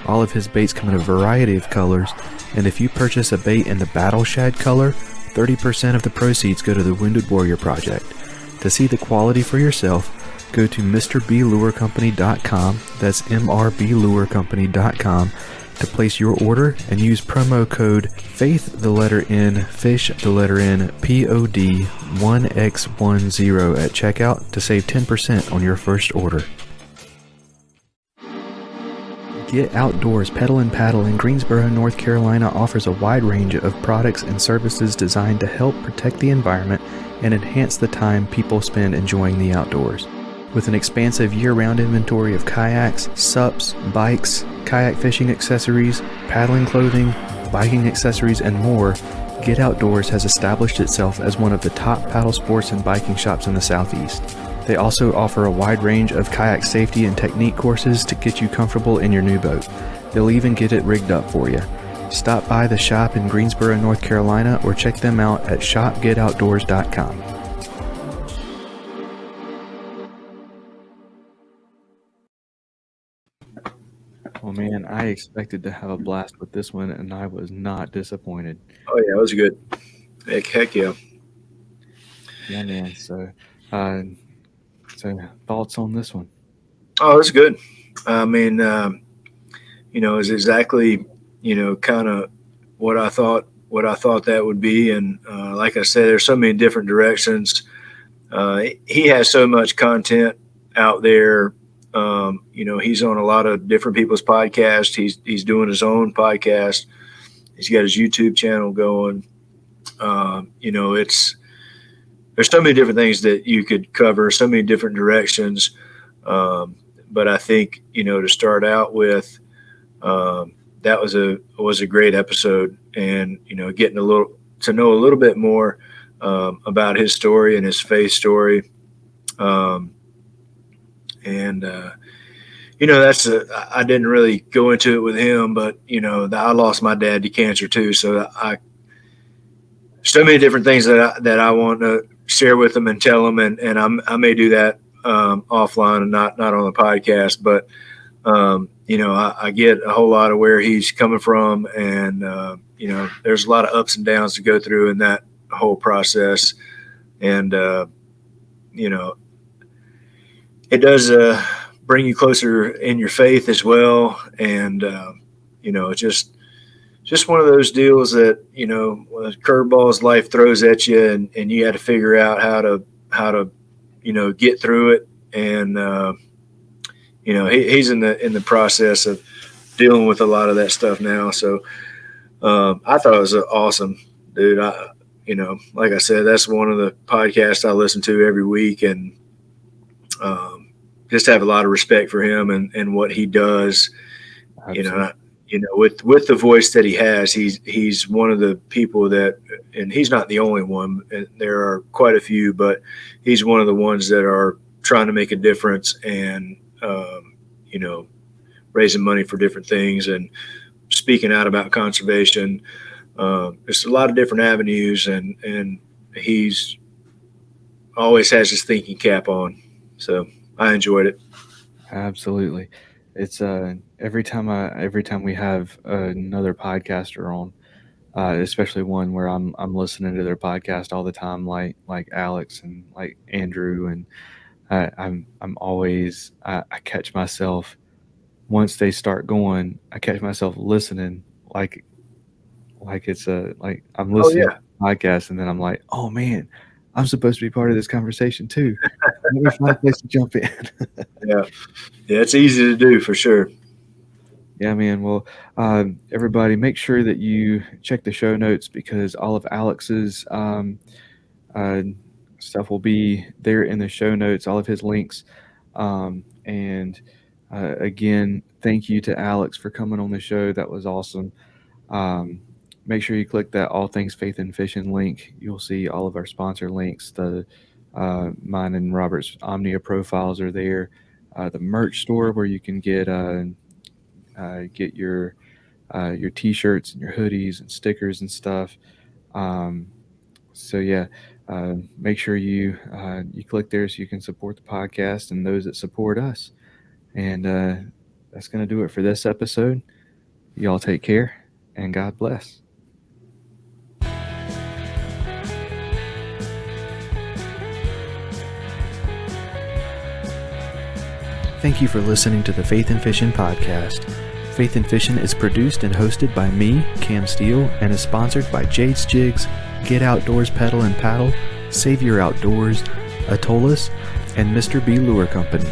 All of his baits come in a variety of colors, and if you purchase a bait in the Battle Shad color, 30% of the proceeds go to the Wounded Warrior Project. To see the quality for yourself, go to MrBLureCompany.com, that's MRBLureCompany.com, to place your order and use promo code FAITHNFISH, POD 1X10 at checkout to save 10% on your first order. Get Outdoors Pedal and Paddle in Greensboro, North Carolina offers a wide range of products and services designed to help protect the environment and enhance the time people spend enjoying the outdoors. With an expansive year-round inventory of kayaks, SUPs, bikes, kayak fishing accessories, paddling clothing, biking accessories, and more, Get Outdoors has established itself as one of the top paddle sports and biking shops in the Southeast. They also offer a wide range of kayak safety and technique courses to get you comfortable in your new boat. They'll even get it rigged up for you. Stop by the shop in Greensboro, North Carolina, or check them out at shopgetoutdoors.com. Well, man, I expected to have a blast with this one, and I was not disappointed. Oh, yeah, it was good. Heck yeah. Yeah, man. So thoughts on this one? Oh, it's good. I mean, it's exactly, kind of what I thought that would be. And like I said, there's so many different directions. He has so much content out there. He's on a lot of different people's podcasts. He's doing his own podcast. He's got his YouTube channel going. There's so many different things that you could cover, so many different directions. But I think, to start out with, that was a great episode, and, getting to know a little bit more about his story and his faith story. I didn't really go into it with him, but, I lost my dad to cancer too. So so many different things that I want to share with them and tell them. And I may do that offline and not on the podcast, but, I get a whole lot of where he's coming from, and, there's a lot of ups and downs to go through in that whole process. And, it does bring you closer in your faith as well. And, just one of those deals that, curveballs life throws at you, and you had to figure out how to, get through it. And, he's in the process of dealing with a lot of that stuff now. So, I thought it was awesome, dude. Like I said, that's one of the podcasts I listen to every week, and, just have a lot of respect for him and what he does. Absolutely. With the voice that he has, he's one of the people that, and he's not the only one, and there are quite a few, but he's one of the ones that are trying to make a difference, and, raising money for different things and speaking out about conservation. There's a lot of different avenues, and he's always has his thinking cap on. So I enjoyed it. Absolutely. It's every time we have another podcaster on, especially one where I'm listening to their podcast all the time, like Alex and like Andrew, and I'm always I catch myself, once they start going, I catch myself listening like it's like I'm listening to the podcast, and then I'm like, oh man, I'm supposed to be part of this conversation too. Let me find a place to jump in. Yeah, it's easy to do for sure. Yeah, man. Well, everybody, make sure that you check the show notes, because all of Alex's stuff will be there in the show notes, all of his links. And again, thank you to Alex for coming on the show. That was awesome. make sure you click that All Things Faith and Fishing link. You'll see all of our sponsor links. The mine and Robert's Omnia profiles are there. The merch store where you can get your T-shirts and your hoodies and stickers and stuff. Make sure you click there so you can support the podcast and those that support us. And that's going to do it for this episode. Y'all take care and God bless. Thank you for listening to the Faith and Fishing podcast. Faith and Fishing is produced and hosted by me, Cam Steele, and is sponsored by Jade's Jigs, Get Outdoors Pedal and Paddle, Save Your Outdoors, Atollas, and Mr. B Lure Company.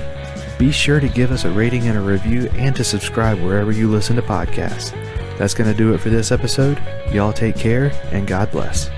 Be sure to give us a rating and a review and to subscribe wherever you listen to podcasts. That's going to do it for this episode. Y'all take care and God bless.